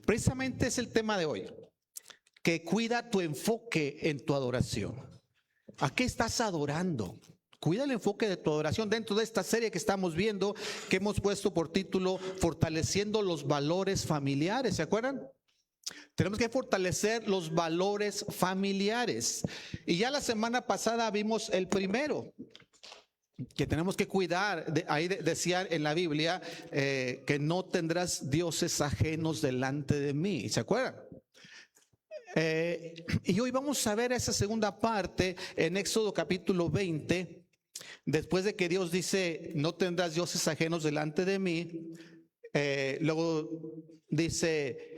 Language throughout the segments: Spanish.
Precisamente es el tema de hoy, que cuida tu enfoque en tu adoración. ¿A qué estás adorando? Cuida el enfoque de tu adoración dentro de esta serie que estamos viendo, que hemos puesto por título Fortaleciendo los valores familiares. ¿Se acuerdan? Tenemos que fortalecer los valores familiares. Y ya la semana pasada vimos el primero, que tenemos que cuidar. Ahí decía en la Biblia que no tendrás dioses ajenos delante de mí. ¿Se acuerdan? Y hoy vamos a ver esa segunda parte en Éxodo capítulo 20. Después de que Dios dice, no tendrás dioses ajenos delante de mí, luego dice,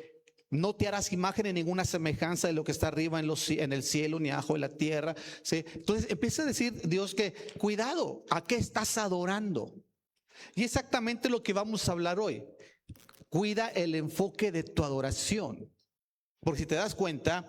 no te harás imagen en ninguna semejanza de lo que está arriba en el cielo, ni abajo de la tierra. ¿Sí? Entonces empieza a decir Dios que, cuidado, ¿a qué estás adorando? Y exactamente lo que vamos a hablar hoy. Cuida el enfoque de tu adoración. Porque si te das cuenta,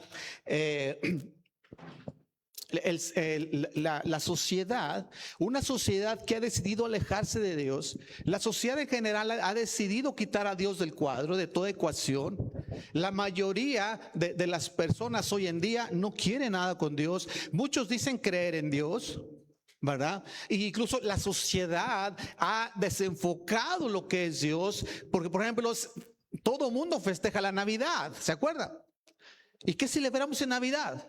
la sociedad, una sociedad que ha decidido alejarse de Dios, la sociedad en general ha decidido quitar a Dios del cuadro, de toda ecuación. La mayoría de las personas hoy en día no quieren nada con Dios. Muchos dicen creer en Dios, ¿verdad? E incluso la sociedad ha desenfocado lo que es Dios, porque por ejemplo, todo mundo festeja la Navidad, ¿se acuerdan? ¿Y qué celebramos en Navidad?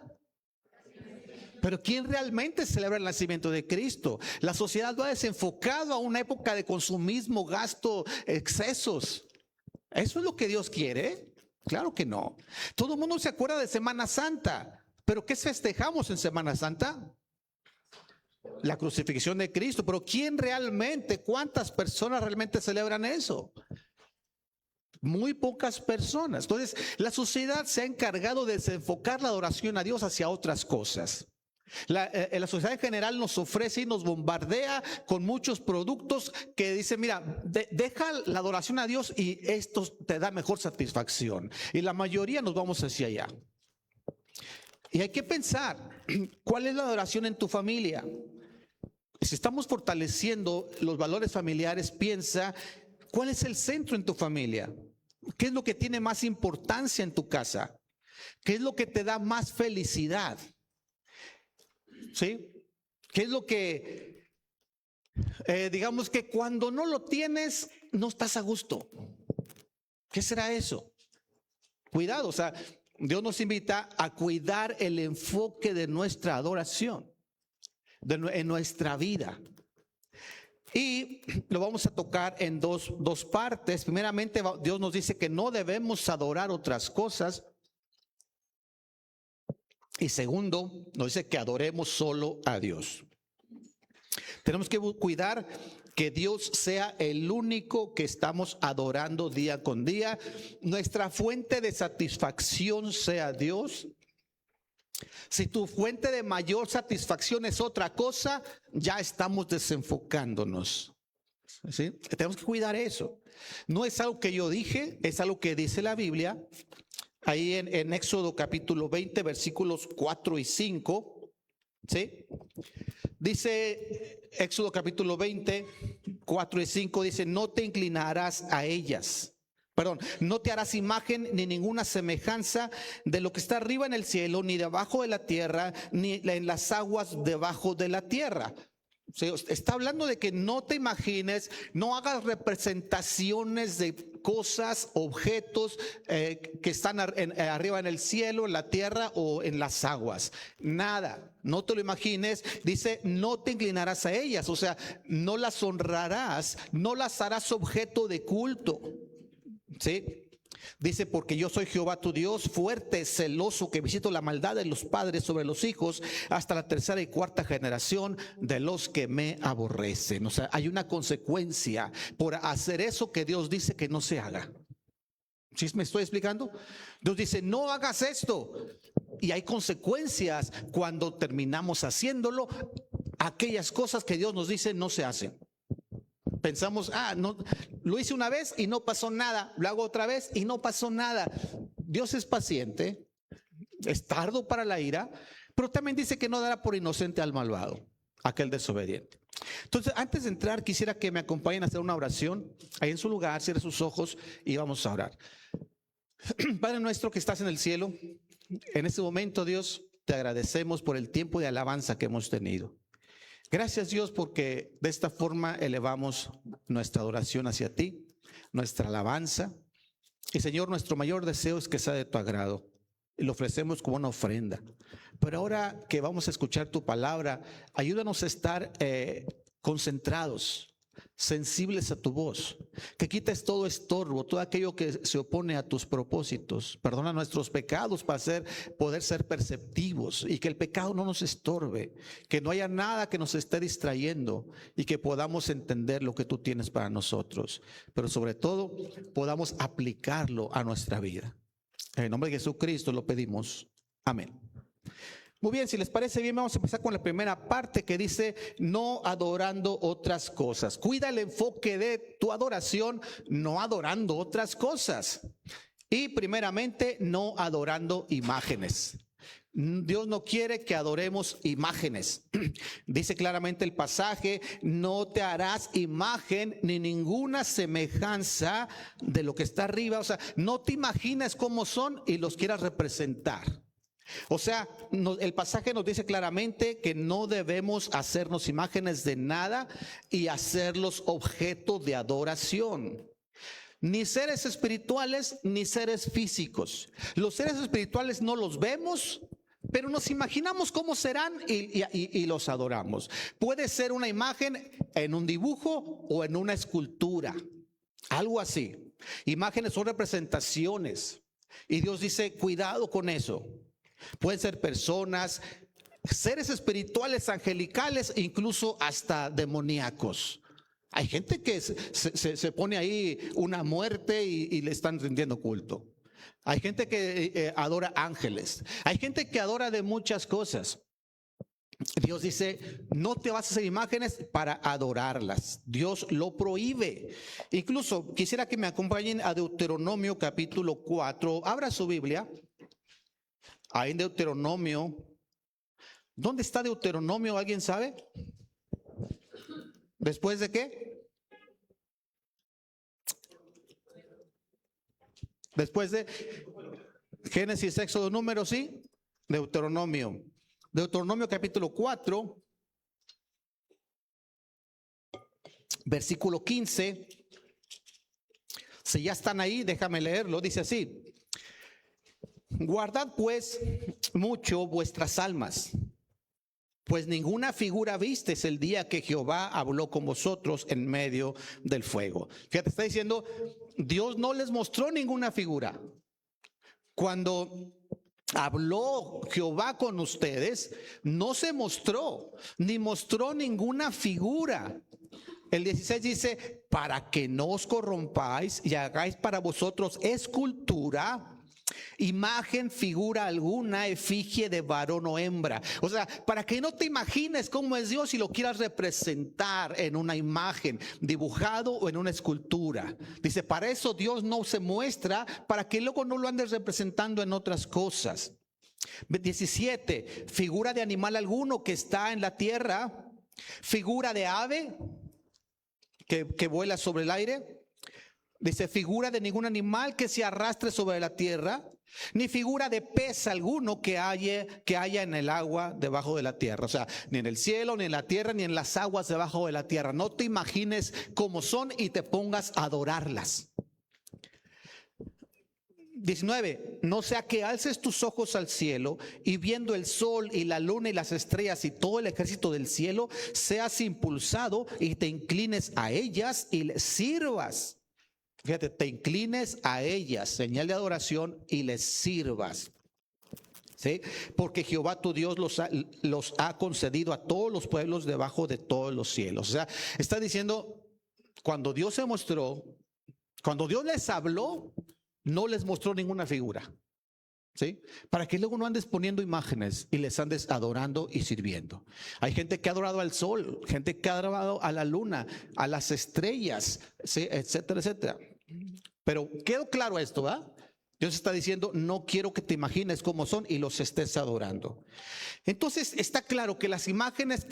Pero ¿quién realmente celebra el nacimiento de Cristo? La sociedad lo ha desenfocado a una época de consumismo, gasto, excesos. ¿Eso es lo que Dios quiere? Claro que no. Todo el mundo se acuerda de Semana Santa, pero ¿qué festejamos en Semana Santa? La crucifixión de Cristo. Pero ¿quién realmente, cuántas personas realmente celebran eso? Muy pocas personas. Entonces, la sociedad se ha encargado de desenfocar la adoración a Dios hacia otras cosas. La sociedad en general nos ofrece y nos bombardea con muchos productos que dicen, mira, deja la adoración a Dios y esto te da mejor satisfacción. Y la mayoría nos vamos hacia allá. Y hay que pensar, ¿cuál es la adoración en tu familia? Si estamos fortaleciendo los valores familiares, piensa, ¿cuál es el centro en tu familia? ¿Qué es lo que tiene más importancia en tu casa? ¿Qué es lo que te da más felicidad? ¿Sí? ¿Qué es lo que, digamos que cuando no lo tienes, no estás a gusto? ¿Qué será eso? Cuidado, o sea, Dios nos invita a cuidar el enfoque de nuestra adoración, en nuestra vida. Y lo vamos a tocar en dos partes. Primeramente, Dios nos dice que no debemos adorar otras cosas. Y segundo, nos dice que adoremos solo a Dios. Tenemos que cuidar que Dios sea el único que estamos adorando día con día. Nuestra fuente de satisfacción sea Dios. Si tu fuente de mayor satisfacción es otra cosa, ya estamos desenfocándonos. ¿Sí? Tenemos que cuidar eso. No es algo que yo dije, es algo que dice la Biblia. Ahí en Éxodo capítulo 20, versículos 4 y 5, ¿sí? Dice Éxodo capítulo 20, 4 y 5, dice, no te inclinarás a ellas. Perdón, no te harás imagen ni ninguna semejanza de lo que está arriba en el cielo, ni debajo de la tierra, ni en las aguas debajo de la tierra. Sí, está hablando de que no te imagines, no hagas representaciones de cosas, objetos que están arriba en el cielo, en la tierra o en las aguas. Nada, no te lo imagines. Dice, no te inclinarás a ellas, o sea, no las honrarás, no las harás objeto de culto. ¿Sí? Dice, porque yo soy Jehová tu Dios, fuerte, celoso, que visito la maldad de los padres sobre los hijos hasta la tercera y cuarta generación de los que me aborrecen. O sea, hay una consecuencia por hacer eso que Dios dice que no se haga. ¿Sí me estoy explicando? Dios dice, no hagas esto. Y hay consecuencias cuando terminamos haciéndolo. Aquellas cosas que Dios nos dice no se hacen. Pensamos, no, lo hice una vez y no pasó nada, lo hago otra vez y no pasó nada. Dios es paciente, es tardo para la ira, pero también dice que no dará por inocente al malvado, aquel desobediente. Entonces, antes de entrar, quisiera que me acompañen a hacer una oración. Ahí en su lugar, cierre sus ojos y vamos a orar. Padre nuestro que estás en el cielo, en este momento, Dios, te agradecemos por el tiempo de alabanza que hemos tenido. Gracias, Dios, porque de esta forma elevamos nuestra adoración hacia ti, nuestra alabanza. Y Señor, nuestro mayor deseo es que sea de tu agrado. Y lo ofrecemos como una ofrenda. Pero ahora que vamos a escuchar tu palabra, ayúdanos a estar concentrados, sensibles a tu voz, que quites todo estorbo, todo aquello que se opone a tus propósitos. Perdona nuestros pecados para poder ser perceptivos y que el pecado no nos estorbe, que no haya nada que nos esté distrayendo y que podamos entender lo que tú tienes para nosotros, pero sobre todo podamos aplicarlo a nuestra vida. En el nombre de Jesucristo lo pedimos. Amén. Muy bien, si les parece bien, vamos a empezar con la primera parte que dice no adorando otras cosas. Cuida el enfoque de tu adoración, no adorando otras cosas. Y primeramente, no adorando imágenes. Dios no quiere que adoremos imágenes. Dice claramente el pasaje, no te harás imagen ni ninguna semejanza de lo que está arriba. O sea, no te imagines cómo son y los quieras representar. O sea, el pasaje nos dice claramente que no debemos hacernos imágenes de nada y hacerlos objeto de adoración. Ni seres espirituales ni seres físicos. Los seres espirituales no los vemos, pero nos imaginamos cómo serán y los adoramos. Puede ser una imagen en un dibujo o en una escultura, algo así. Imágenes son representaciones y Dios dice, cuidado con eso. Pueden ser personas, seres espirituales, angelicales, incluso hasta demoníacos. Hay gente que se pone ahí una muerte y le están rindiendo culto. Hay gente que adora ángeles. Hay gente que adora de muchas cosas. Dios dice, no te vas a hacer imágenes para adorarlas. Dios lo prohíbe. Incluso quisiera que me acompañen a Deuteronomio capítulo 4. Abra su Biblia. Ahí en Deuteronomio. ¿Dónde está Deuteronomio? ¿Alguien sabe? ¿Después de qué? Después de Génesis, Éxodo, Números, sí. Deuteronomio. Deuteronomio capítulo 4, versículo 15. Si ya están ahí, déjame leerlo. Dice así. Guardad pues mucho vuestras almas, pues ninguna figura visteis el día que Jehová habló con vosotros en medio del fuego. Fíjate, está diciendo, Dios no les mostró ninguna figura. Cuando habló Jehová con ustedes, no se mostró, ni mostró ninguna figura. El 16 dice, para que no os corrompáis y hagáis para vosotros escultura, imagen, figura alguna, efigie de varón o hembra. O sea, para que no te imagines cómo es Dios y lo quieras representar en una imagen, dibujado o en una escultura. Dice, para eso Dios no se muestra, para que luego no lo andes representando en otras cosas. 17, figura de animal alguno que está en la tierra, figura de ave que vuela sobre el aire. Dice, figura de ningún animal que se arrastre sobre la tierra, ni figura de pez alguno que haya en el agua debajo de la tierra. O sea, ni en el cielo, ni en la tierra, ni en las aguas debajo de la tierra. No te imagines cómo son y te pongas a adorarlas. 19, no sea que alces tus ojos al cielo y viendo el sol y la luna y las estrellas y todo el ejército del cielo, seas impulsado y te inclines a ellas y les sirvas. Fíjate, te inclines a ellas, señal de adoración, y les sirvas. ¿Sí? Porque Jehová tu Dios los ha concedido a todos los pueblos debajo de todos los cielos. O sea, está diciendo, cuando Dios se mostró, cuando Dios les habló, no les mostró ninguna figura. ¿Sí? Para que luego no andes poniendo imágenes y les andes adorando y sirviendo. Hay gente que ha adorado al sol, gente que ha adorado a la luna, a las estrellas, ¿sí? Etcétera, etcétera. Pero quedó claro esto, ¿verdad? Dios está diciendo, no quiero que te imagines cómo son y los estés adorando. Entonces está claro que las imágenes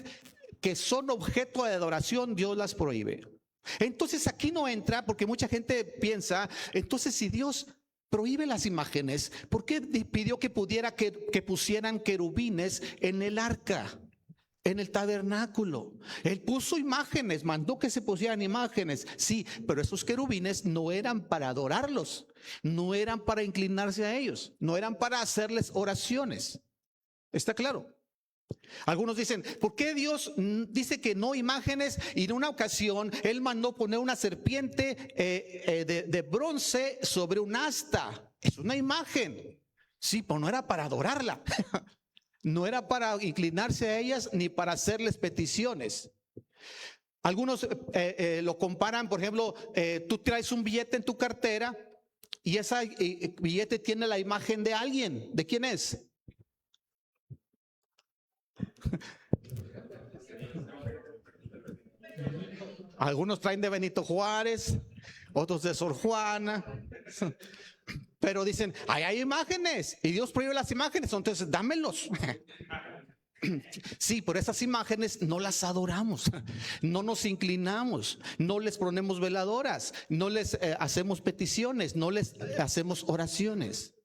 que son objeto de adoración, Dios las prohíbe. Entonces aquí no entra, porque mucha gente piensa, entonces si Dios prohíbe las imágenes. ¿Por qué pidió que pusieran querubines en el arca, en el tabernáculo? Él puso imágenes, mandó que se pusieran imágenes, sí, pero esos querubines no eran para adorarlos, no eran para inclinarse a ellos, no eran para hacerles oraciones. ¿Está claro? Algunos dicen, ¿por qué Dios dice que no imágenes? Y en una ocasión Él mandó poner una serpiente de bronce sobre un asta. Es una imagen, sí, pero no era para adorarla. No era para inclinarse a ellas ni para hacerles peticiones. Algunos lo comparan, por ejemplo, tú traes un billete en tu cartera y ese billete tiene la imagen de alguien. ¿De quién es? Algunos traen de Benito Juárez, otros de Sor Juana. Pero dicen, hay imágenes y Dios prohíbe las imágenes, entonces dámelos. Sí, pero esas imágenes no las adoramos, no nos inclinamos, no les ponemos veladoras, no les hacemos peticiones, no les hacemos oraciones.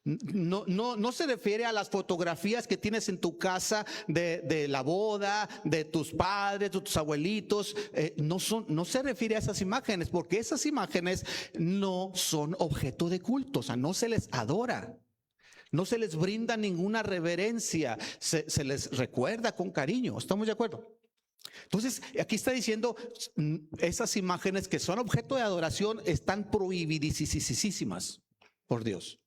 No se refiere a las fotografías que tienes en tu casa de la boda, de tus padres, de tus abuelitos. No se refiere a esas imágenes, porque esas imágenes no son objeto de culto, o sea, no se les adora. No se les brinda ninguna reverencia, se les recuerda con cariño. ¿Estamos de acuerdo? Entonces, aquí está diciendo, esas imágenes que son objeto de adoración están prohibidísimas por Dios.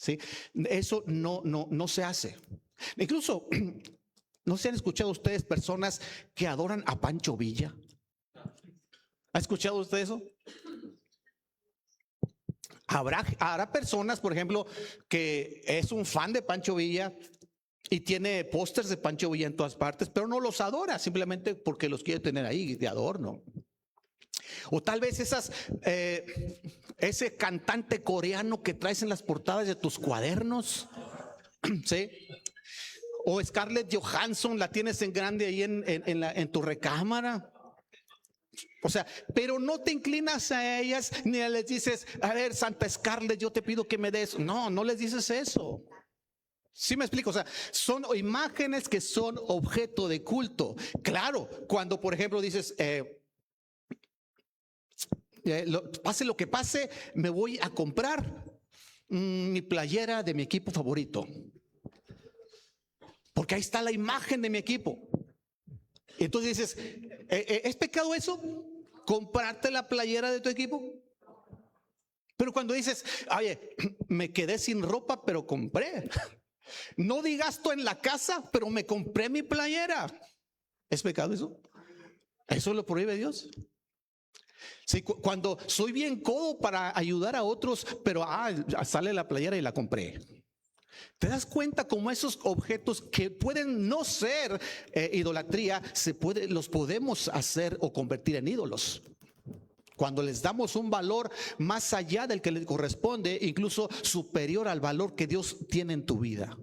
¿Sí? Eso no se hace. Incluso, ¿no se han escuchado ustedes personas que adoran a Pancho Villa? ¿Ha escuchado usted eso? Habrá personas, por ejemplo, que es un fan de Pancho Villa y tiene pósters de Pancho Villa en todas partes, pero no los adora, simplemente porque los quiere tener ahí de adorno. O tal vez ese cantante coreano que traes en las portadas de tus cuadernos, ¿sí? O Scarlett Johansson, la tienes en grande ahí en tu recámara. O sea, pero no te inclinas a ellas ni les dices, a ver, Santa Scarlett, yo te pido que me des. No les dices eso. ¿Sí me explico? O sea, son imágenes que son objeto de culto. Claro, cuando por ejemplo dices, pase lo que pase, me voy a comprar mi playera de mi equipo favorito, porque ahí está la imagen de mi equipo. Entonces dices, ¿es pecado eso? ¿Comprarte la playera de tu equipo? Pero cuando dices, oye, me quedé sin ropa, pero compré. No di gasto en la casa, pero me compré mi playera. ¿Es pecado eso? ¿Eso lo prohíbe Dios? Sí, cuando soy bien codo para ayudar a otros, pero sale la playera y la compré. ¿Te das cuenta cómo esos objetos que pueden no ser idolatría, los podemos hacer o convertir en ídolos? Cuando les damos un valor más allá del que les corresponde, incluso superior al valor que Dios tiene en tu vida.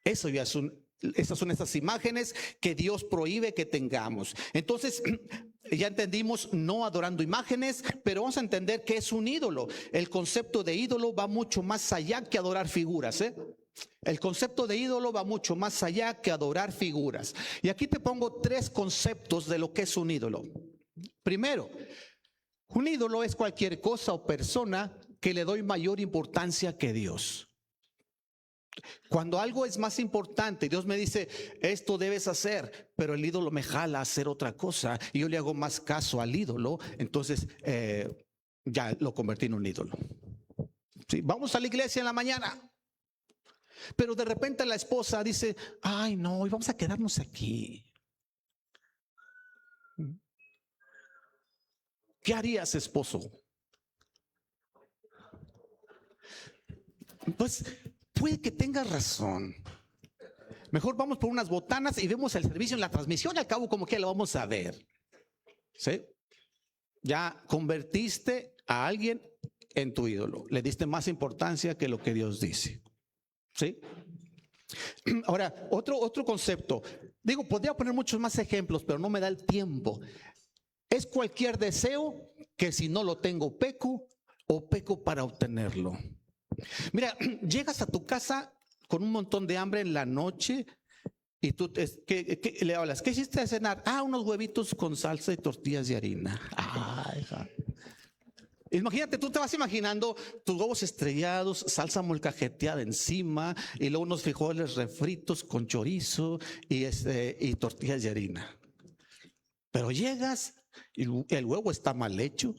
Esas son esas imágenes que Dios prohíbe que tengamos. Entonces, ya entendimos no adorando imágenes, pero vamos a entender qué es un ídolo. El concepto de ídolo va mucho más allá que adorar figuras, El concepto de ídolo va mucho más allá que adorar figuras. Y aquí te pongo 3 conceptos de lo que es un ídolo. Primero, un ídolo es cualquier cosa o persona que le doy mayor importancia que Dios. Cuando algo es más importante, Dios me dice, esto debes hacer, pero el ídolo me jala a hacer otra cosa y yo le hago más caso al ídolo, entonces ya lo convertí en un ídolo. Sí, vamos a la iglesia en la mañana, pero de repente la esposa dice, ay no, hoy vamos a quedarnos aquí. ¿Qué harías, esposo? Pues puede que tengas razón. Mejor vamos por unas botanas y vemos el servicio en la transmisión y al cabo como que lo vamos a ver. ¿Sí? Ya convertiste a alguien en tu ídolo. Le diste más importancia que lo que Dios dice. ¿Sí? Ahora, otro concepto. Digo, podría poner muchos más ejemplos, pero no me da el tiempo. Es cualquier deseo que si no lo tengo peco, o peco para obtenerlo? Mira, llegas a tu casa con un montón de hambre en la noche y tú le hablas, ¿qué hiciste de cenar? Unos huevitos con salsa y tortillas de harina. Imagínate, tú te vas imaginando tus huevos estrellados, salsa molcajeteada encima y luego unos frijoles refritos con chorizo y tortillas de harina. Pero llegas y el huevo está mal hecho,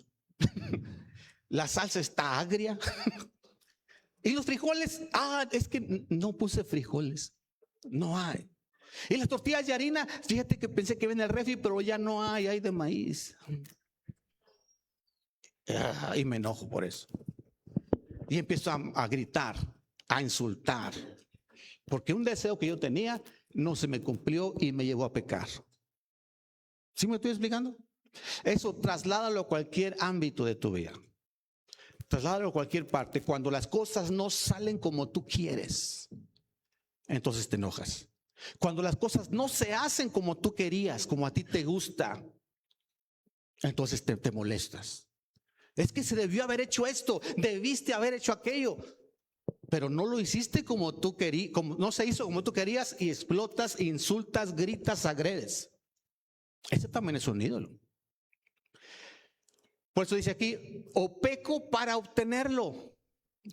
la salsa está agria y los frijoles, es que no puse frijoles, no hay. Y las tortillas de harina, fíjate que pensé que venía el refri, pero ya no hay de maíz. Y me enojo por eso. Y empiezo a gritar, a insultar, porque un deseo que yo tenía no se me cumplió y me llevó a pecar. ¿Sí me estoy explicando? Eso trasládalo a cualquier ámbito de tu vida. Trasládalo a cualquier parte. Cuando las cosas no salen como tú quieres, entonces te enojas. Cuando las cosas no se hacen como tú querías, como a ti te gusta, entonces te molestas. Es que se debió haber hecho esto, debiste haber hecho aquello, pero no lo hiciste como tú querías, no se hizo como tú querías y explotas, insultas, gritas, agredes. Ese también es un ídolo. Por eso dice aquí, o peco para obtenerlo.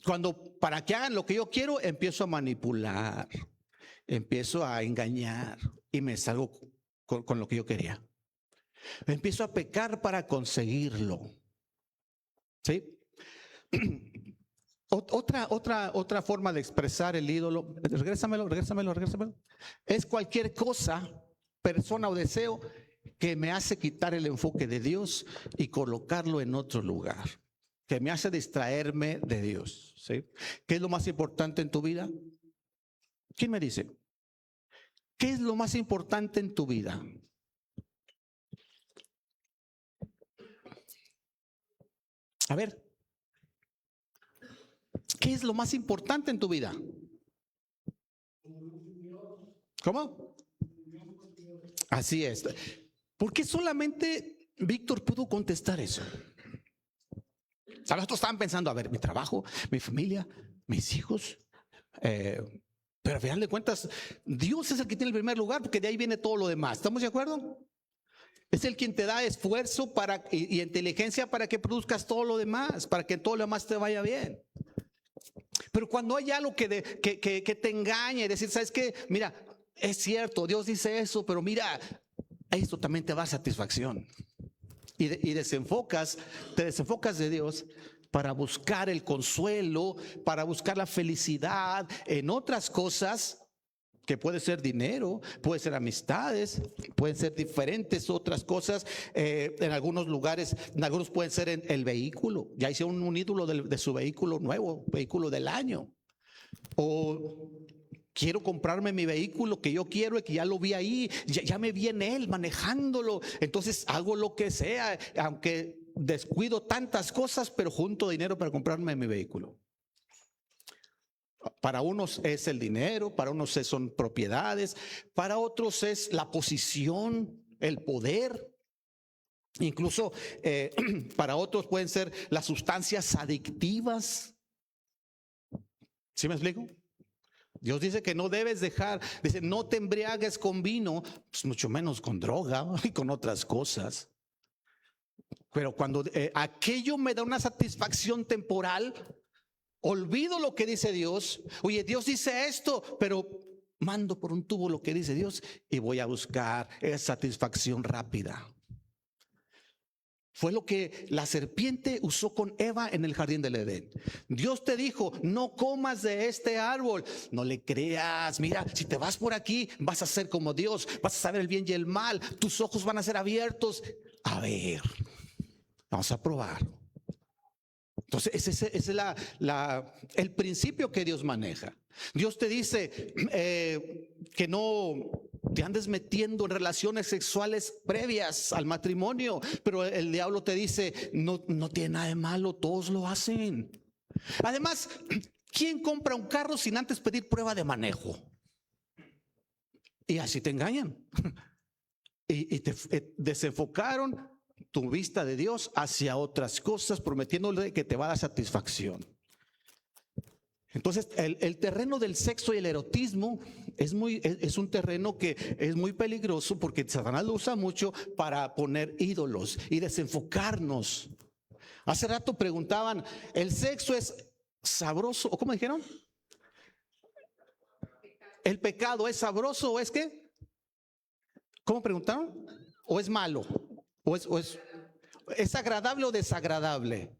Cuando para que hagan lo que yo quiero, empiezo a manipular, empiezo a engañar y me salgo con lo que yo quería. Empiezo a pecar para conseguirlo. ¿Sí? Otra forma de expresar el ídolo, regrésamelo. Es cualquier cosa, persona o deseo que me hace quitar el enfoque de Dios y colocarlo en otro lugar, que me hace distraerme de Dios. ¿Sí? ¿Qué es lo más importante en tu vida? ¿Quién me dice? ¿Qué es lo más importante en tu vida? A ver, ¿qué es lo más importante en tu vida? ¿Cómo? Así es. ¿Por qué solamente Víctor pudo contestar eso? ¿Sabes? Otros estaban pensando, a ver, mi trabajo, mi familia, mis hijos. Pero al final de cuentas, Dios es el que tiene el primer lugar, porque de ahí viene todo lo demás. ¿Estamos de acuerdo? Es el quien te da esfuerzo y inteligencia para que produzcas todo lo demás, para que todo lo demás te vaya bien. Pero cuando hay algo que te engañe, decir, ¿sabes qué? Mira, es cierto, Dios dice eso, pero mira, esto también te da satisfacción. Y te desenfocas de Dios para buscar el consuelo, para buscar la felicidad en otras cosas. Que puede ser dinero, puede ser amistades, pueden ser diferentes otras cosas. En algunos lugares, en algunos pueden ser el vehículo. Ya hicieron un ídolo de su vehículo nuevo, vehículo del año. O quiero comprarme mi vehículo que yo quiero y que ya lo vi ahí, ya me vi en él manejándolo. Entonces hago lo que sea, aunque descuido tantas cosas, pero junto dinero para comprarme mi vehículo. Para unos es el dinero, para unos son propiedades, para otros es la posición, el poder. Incluso para otros pueden ser las sustancias adictivas. ¿Sí me explico? Dios dice que no debes dejar, dice no te embriagues con vino, pues mucho menos con droga y con otras cosas. Pero cuando aquello me da una satisfacción temporal, olvido lo que dice Dios. Oye, Dios dice esto, pero mando por un tubo lo que dice Dios y voy a buscar esa satisfacción rápida. Fue lo que la serpiente usó con Eva en el jardín del Edén. Dios te dijo, no comas de este árbol. No le creas. Mira, si te vas por aquí, vas a ser como Dios. Vas a saber el bien y el mal. Tus ojos van a ser abiertos. A ver, vamos a probar. Entonces ese es el principio que Dios maneja. Dios te dice que no te andes metiendo en relaciones sexuales previas al matrimonio, pero el diablo te dice no tiene nada de malo, todos lo hacen. Además, ¿quién compra un carro sin antes pedir prueba de manejo? Y así te engañan y te desenfocaron tu vista de Dios hacia otras cosas, prometiéndole que te va a dar satisfacción. Entonces, el terreno del sexo y el erotismo es un terreno que es muy peligroso porque Satanás lo usa mucho para poner ídolos y desenfocarnos. Hace rato preguntaban, ¿el sexo es sabroso? ¿O cómo dijeron? ¿El pecado es sabroso o es qué? ¿Cómo preguntaron? ¿O es malo? ¿Es agradable o desagradable?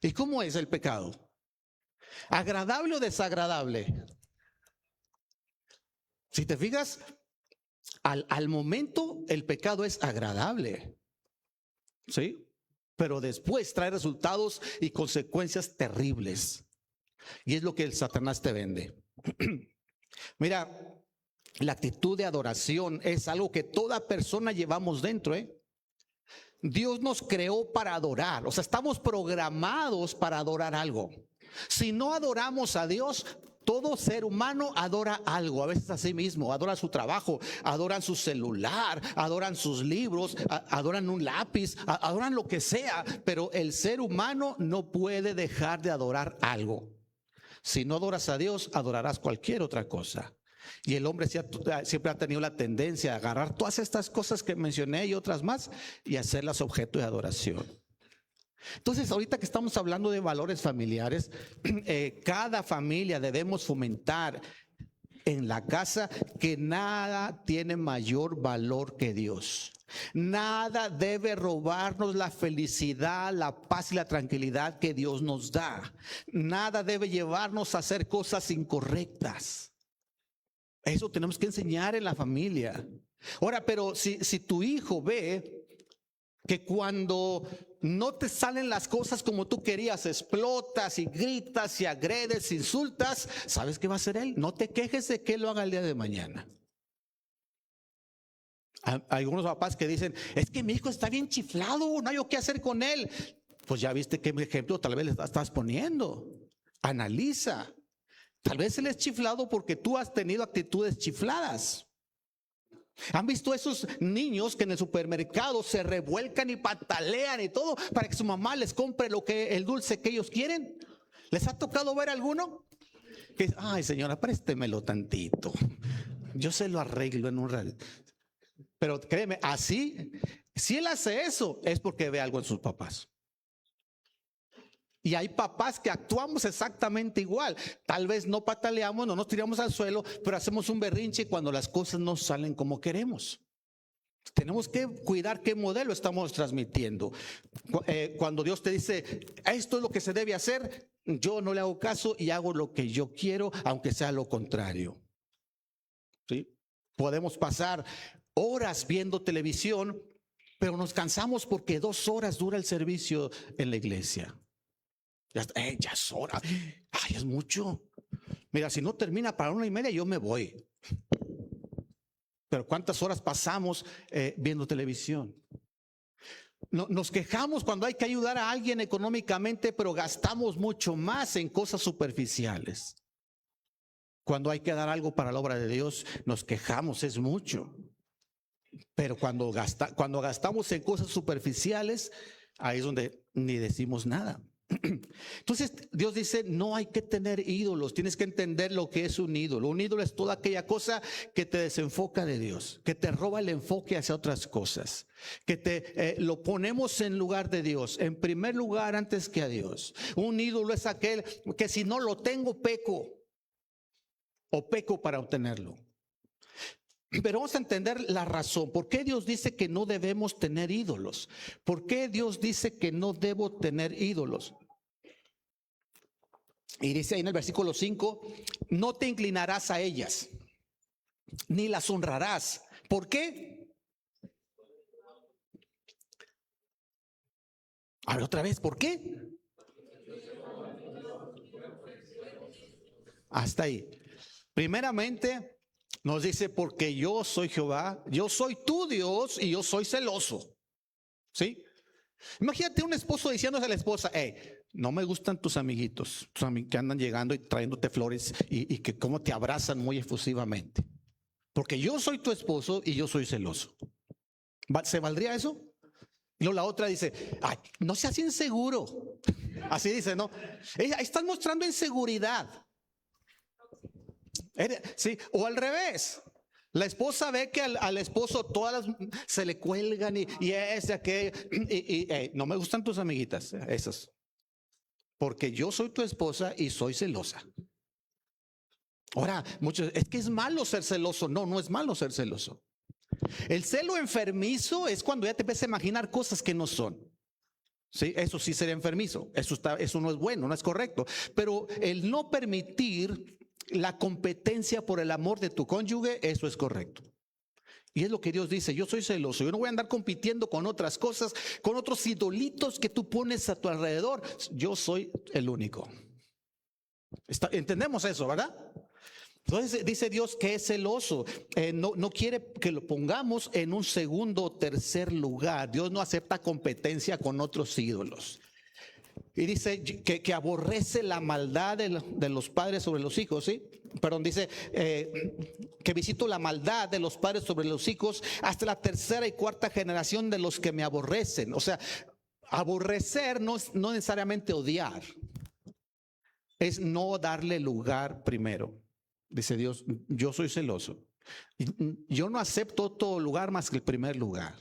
¿Y cómo es el pecado? ¿Agradable o desagradable? Si te fijas, al momento el pecado es agradable, ¿sí? Pero después trae resultados y consecuencias terribles. Y es lo que el Satanás te vende. Mira, la actitud de adoración es algo que toda persona llevamos dentro, ¿eh? Dios nos creó para adorar, o sea, estamos programados para adorar algo. Si no adoramos a Dios, todo ser humano adora algo, a veces a sí mismo, adora su trabajo, adoran su celular, adoran sus libros, adoran un lápiz, adoran lo que sea, pero el ser humano no puede dejar de adorar algo. Si no adoras a Dios, adorarás cualquier otra cosa. Y el hombre siempre ha tenido la tendencia a agarrar todas estas cosas que mencioné y otras más y hacerlas objeto de adoración. Entonces, ahorita que estamos hablando de valores familiares, cada familia debemos fomentar en la casa que nada tiene mayor valor que Dios. Nada debe robarnos la felicidad, la paz y la tranquilidad que Dios nos da. Nada debe llevarnos a hacer cosas incorrectas. Eso tenemos que enseñar en la familia. Ahora, pero si tu hijo ve que cuando no te salen las cosas como tú querías, explotas y gritas y agredes, insultas, ¿sabes qué va a hacer él? No te quejes de que él lo haga el día de mañana. Hay algunos papás que dicen, es que mi hijo está bien chiflado, no hay qué hacer con él. Pues ya viste qué ejemplo tal vez le estás poniendo. Analiza. Tal vez él es chiflado porque tú has tenido actitudes chifladas. ¿Han visto esos niños que en el supermercado se revuelcan y patalean y todo para que su mamá les compre el dulce que ellos quieren? ¿Les ha tocado ver alguno? Que, ay, señora, préstemelo tantito, yo se lo arreglo en un rato. Pero créeme, así, si él hace eso, es porque ve algo en sus papás. Y hay papás que actuamos exactamente igual. Tal vez no pataleamos, no nos tiramos al suelo, pero hacemos un berrinche cuando las cosas no salen como queremos. Tenemos que cuidar qué modelo estamos transmitiendo. Cuando Dios te dice, esto es lo que se debe hacer, yo no le hago caso y hago lo que yo quiero, aunque sea lo contrario. ¿Sí? Podemos pasar horas viendo televisión, pero nos cansamos porque 2 horas dura el servicio en la iglesia. Ya es hora. Ay, es mucho. Mira, si no termina para 1:30, yo me voy. Pero ¿cuántas horas pasamos viendo televisión? Nos quejamos cuando hay que ayudar a alguien económicamente, pero gastamos mucho más en cosas superficiales. Cuando hay que dar algo para la obra de Dios, nos quejamos, es mucho. Pero cuando gastamos en cosas superficiales, ahí es donde ni decimos nada. Entonces Dios dice, no hay que tener ídolos, tienes que entender lo que es un ídolo. Un ídolo es toda aquella cosa que te desenfoca de Dios, que te roba el enfoque hacia otras cosas, que lo ponemos en lugar de Dios, en primer lugar antes que a Dios. Un ídolo es aquel que si no lo tengo peco, o peco para obtenerlo. Pero vamos a entender la razón. ¿Por qué Dios dice que no debemos tener ídolos? ¿Por qué Dios dice que no debo tener ídolos? Y dice ahí en el versículo 5, no te inclinarás a ellas, ni las honrarás. ¿Por qué? A ver otra vez, ¿por qué? Hasta ahí. Primeramente, nos dice, porque yo soy Jehová, yo soy tu Dios y yo soy celoso. ¿Sí? Imagínate un esposo diciéndose a la esposa, no me gustan tus amiguitos que andan llegando y trayéndote flores y que como te abrazan muy efusivamente. Porque yo soy tu esposo y yo soy celoso. ¿Se valdría eso? Y luego la otra dice, ay, no seas inseguro. Así dice, ¿no? Estás mostrando inseguridad. Sí, o al revés. La esposa ve que al esposo todas se le cuelgan y ese, aquel. No me gustan tus amiguitas, esas. Porque yo soy tu esposa y soy celosa. Ahora, muchos, es que es malo ser celoso. No, no es malo ser celoso. El celo enfermizo es cuando ya te empiezas a imaginar cosas que no son. Sí, eso sí sería enfermizo. Eso no es bueno, no es correcto. Pero el no permitir la competencia por el amor de tu cónyuge, eso es correcto. Y es lo que Dios dice, yo soy celoso, yo no voy a andar compitiendo con otras cosas, con otros idolitos que tú pones a tu alrededor. Yo soy el único. ¿Entendemos eso, verdad? Entonces dice Dios que es celoso, no quiere que lo pongamos en un segundo o tercer lugar. Dios no acepta competencia con otros ídolos. Y dice que aborrece la maldad de los padres sobre los hijos, ¿sí? Perdón, dice que visito la maldad de los padres sobre los hijos hasta la tercera y cuarta generación de los que me aborrecen. O sea, aborrecer no necesariamente odiar, es no darle lugar primero. Dice Dios, yo soy celoso. Yo no acepto todo lugar más que el primer lugar.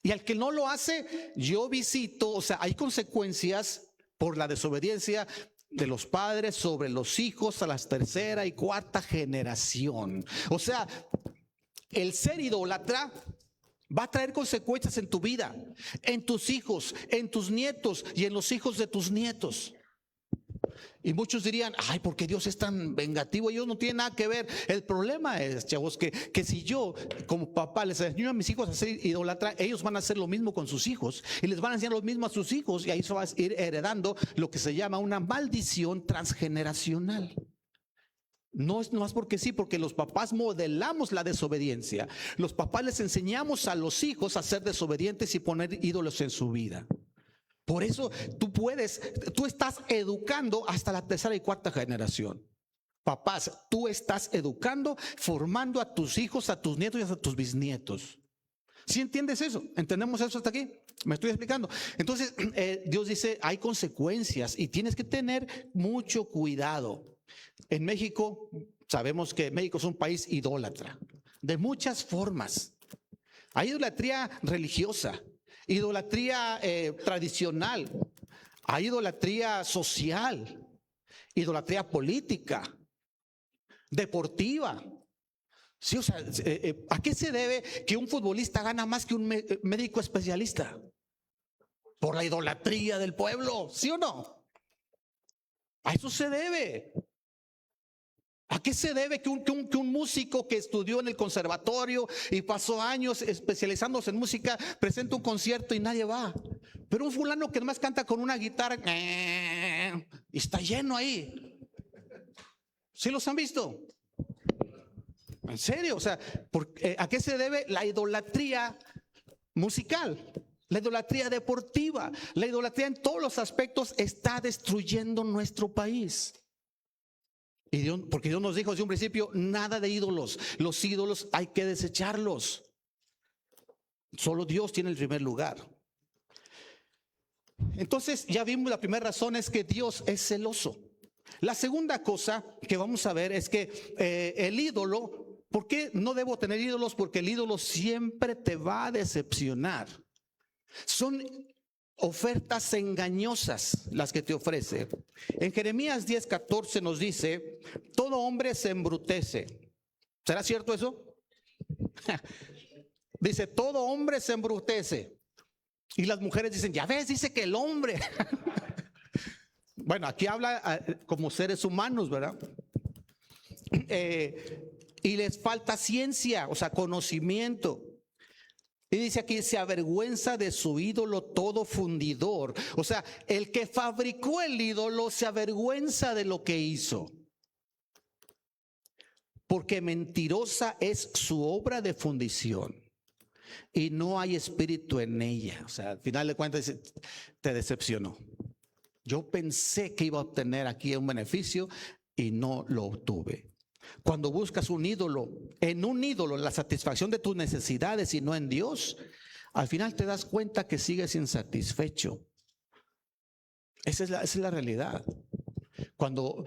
Y al que no lo hace, yo visito, o sea, hay consecuencias por la desobediencia de los padres sobre los hijos a la tercera y cuarta generación. O sea, el ser idólatra va a traer consecuencias en tu vida, en tus hijos, en tus nietos y en los hijos de tus nietos. Y muchos dirían, ay, ¿por qué Dios es tan vengativo? Dios no tiene nada que ver. El problema es, chavos, que si yo como papá les enseño a mis hijos a ser idólatra, ellos van a hacer lo mismo con sus hijos y les van a enseñar lo mismo a sus hijos, y ahí se va a ir heredando lo que se llama una maldición transgeneracional. No es porque sí, porque los papás modelamos la desobediencia. Los papás les enseñamos a los hijos a ser desobedientes y poner ídolos en su vida. Por eso tú estás educando hasta la tercera y cuarta generación. Papás, tú estás educando, formando a tus hijos, a tus nietos y a tus bisnietos. ¿Sí entiendes eso? ¿Entendemos eso hasta aquí? ¿Me estoy explicando? Entonces, Dios dice, hay consecuencias y tienes que tener mucho cuidado. En México, sabemos que México es un país idólatra, de muchas formas. Hay idolatría religiosa, idolatría tradicional, hay idolatría social, idolatría política, deportiva. Sí, o sea, ¿a qué se debe que un futbolista gana más que un médico especialista? Por la idolatría del pueblo, ¿sí o no? A eso se debe. ¿A qué se debe que un músico que estudió en el conservatorio y pasó años especializándose en música presenta un concierto y nadie va? Pero un fulano que nomás canta con una guitarra y está lleno ahí. ¿Sí los han visto? ¿En serio? O sea, ¿a qué se debe la idolatría musical? La idolatría deportiva, la idolatría en todos los aspectos está destruyendo nuestro país. Y Dios, porque Dios nos dijo desde un principio, nada de ídolos. Los ídolos hay que desecharlos. Solo Dios tiene el primer lugar. Entonces ya vimos, la primera razón es que Dios es celoso. La segunda cosa que vamos a ver es que el ídolo, ¿por qué no debo tener ídolos? Porque el ídolo siempre te va a decepcionar. Son ofertas engañosas las que te ofrece. En Jeremías 10:14 nos dice, todo hombre se embrutece. ¿Será cierto eso? Dice, todo hombre se embrutece. Y las mujeres dicen, ya ves, dice que el hombre. Bueno, aquí habla como seres humanos, ¿verdad? Y les falta ciencia, o sea, conocimiento. Y dice aquí, se avergüenza de su ídolo todo fundidor. O sea, el que fabricó el ídolo se avergüenza de lo que hizo. Porque mentirosa es su obra de fundición y no hay espíritu en ella. O sea, al final de cuentas dice, te decepcionó. Yo pensé que iba a obtener aquí un beneficio y no lo obtuve. Cuando buscas un ídolo, en la satisfacción de tus necesidades y no en Dios, al final te das cuenta que sigues insatisfecho. Esa es la realidad. Cuando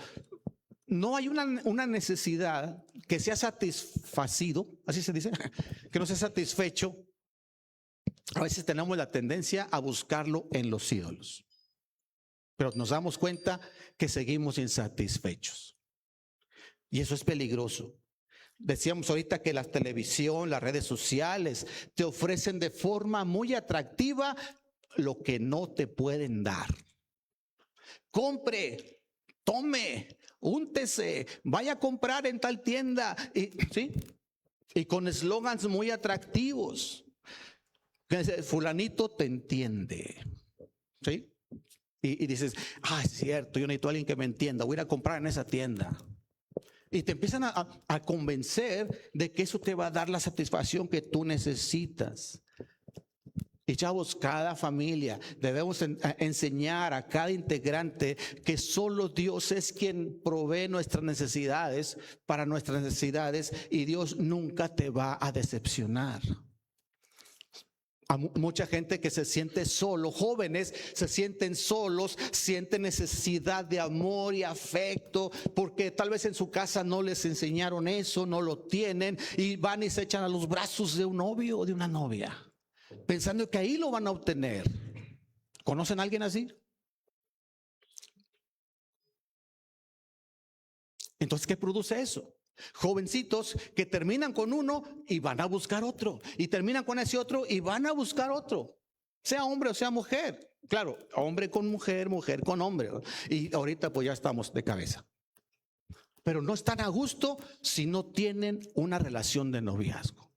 no hay una necesidad que sea satisfacido, así se dice, que no sea satisfecho, a veces tenemos la tendencia a buscarlo en los ídolos. Pero nos damos cuenta que seguimos insatisfechos. Y eso es peligroso. Decíamos ahorita que la televisión, las redes sociales te ofrecen de forma muy atractiva lo que no te pueden dar. Compre, tome, úntese, vaya a comprar en tal tienda. ¿Sí? Y con eslogans muy atractivos. Fulanito te entiende. ¿Sí? Y dices, es cierto, yo necesito a alguien que me entienda, voy a ir a comprar en esa tienda. Y te empiezan a convencer de que eso te va a dar la satisfacción que tú necesitas. Y chavos, cada familia debemos enseñar a cada integrante que solo Dios es quien provee nuestras necesidades para nuestras necesidades, y Dios nunca te va a decepcionar. A mucha gente que se siente solo, jóvenes se sienten solos, sienten necesidad de amor y afecto, porque tal vez en su casa no les enseñaron eso, no lo tienen, y van y se echan a los brazos de un novio o de una novia, pensando que ahí lo van a obtener. ¿Conocen a alguien así? Entonces, ¿qué produce eso? Jovencitos que terminan con uno y van a buscar otro, y terminan con ese otro y van a buscar otro, sea hombre o sea mujer. Claro, hombre con mujer, mujer con hombre. Y ahorita pues ya estamos de cabeza. Pero no están a gusto si no tienen una relación de noviazgo.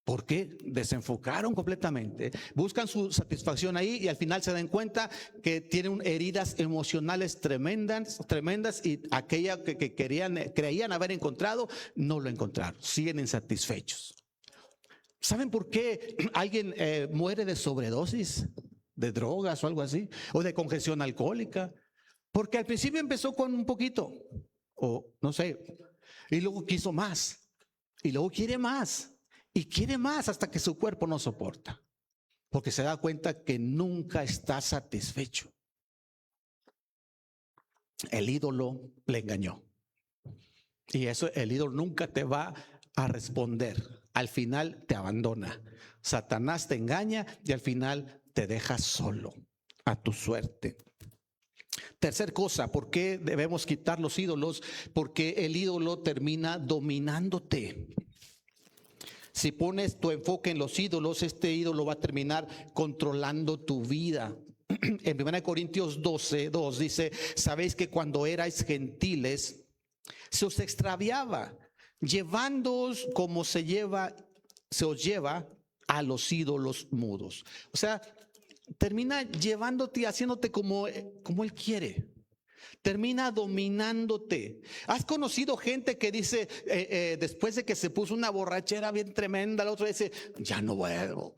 ¿Por qué? Desenfocaron completamente, buscan su satisfacción ahí y al final se dan cuenta que tienen heridas emocionales tremendas, y aquella que creían haber encontrado, no lo encontraron, siguen insatisfechos. ¿Saben por qué alguien muere de sobredosis de drogas o algo así? O de congestión alcohólica. Porque al principio empezó con un poquito, o no sé, y luego quiso más, y luego quiere más. Y quiere más hasta que su cuerpo no soporta, porque se da cuenta que nunca está satisfecho. El ídolo le engañó. Y eso, el ídolo nunca te va a responder. Al final te abandona. Satanás te engaña y al final te deja solo, a tu suerte. Tercer cosa, ¿por qué debemos quitar los ídolos? Porque el ídolo termina dominándote. Si pones tu enfoque en los ídolos, este ídolo va a terminar controlando tu vida. En 1 Corintios 12:2 dice: sabéis que cuando erais gentiles se os extraviaba, llevándoos como se os lleva a los ídolos mudos. O sea, termina llevándote y haciéndote como Él quiere. Termina dominándote. ¿Has conocido gente que dice, después de que se puso una borrachera bien tremenda, la otra dice, ya no vuelvo?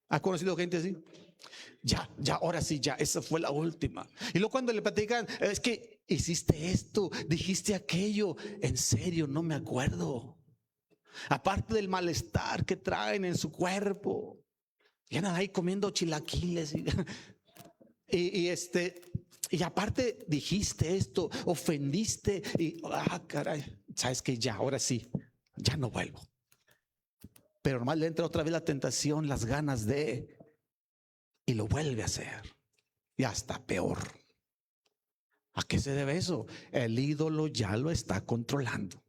¿Has conocido gente así? Ya, ahora sí, ya, esa fue la última. Y luego cuando le platican, es que hiciste esto, dijiste aquello, en serio, no me acuerdo. Aparte del malestar que traen en su cuerpo, y andan ahí comiendo chilaquiles y aparte dijiste esto, ofendiste y caray, sabes que ya, ahora sí, ya no vuelvo. Pero nomás le entra otra vez la tentación, las ganas y lo vuelve a hacer, y hasta peor. ¿A qué se debe eso? El ídolo ya lo está controlando.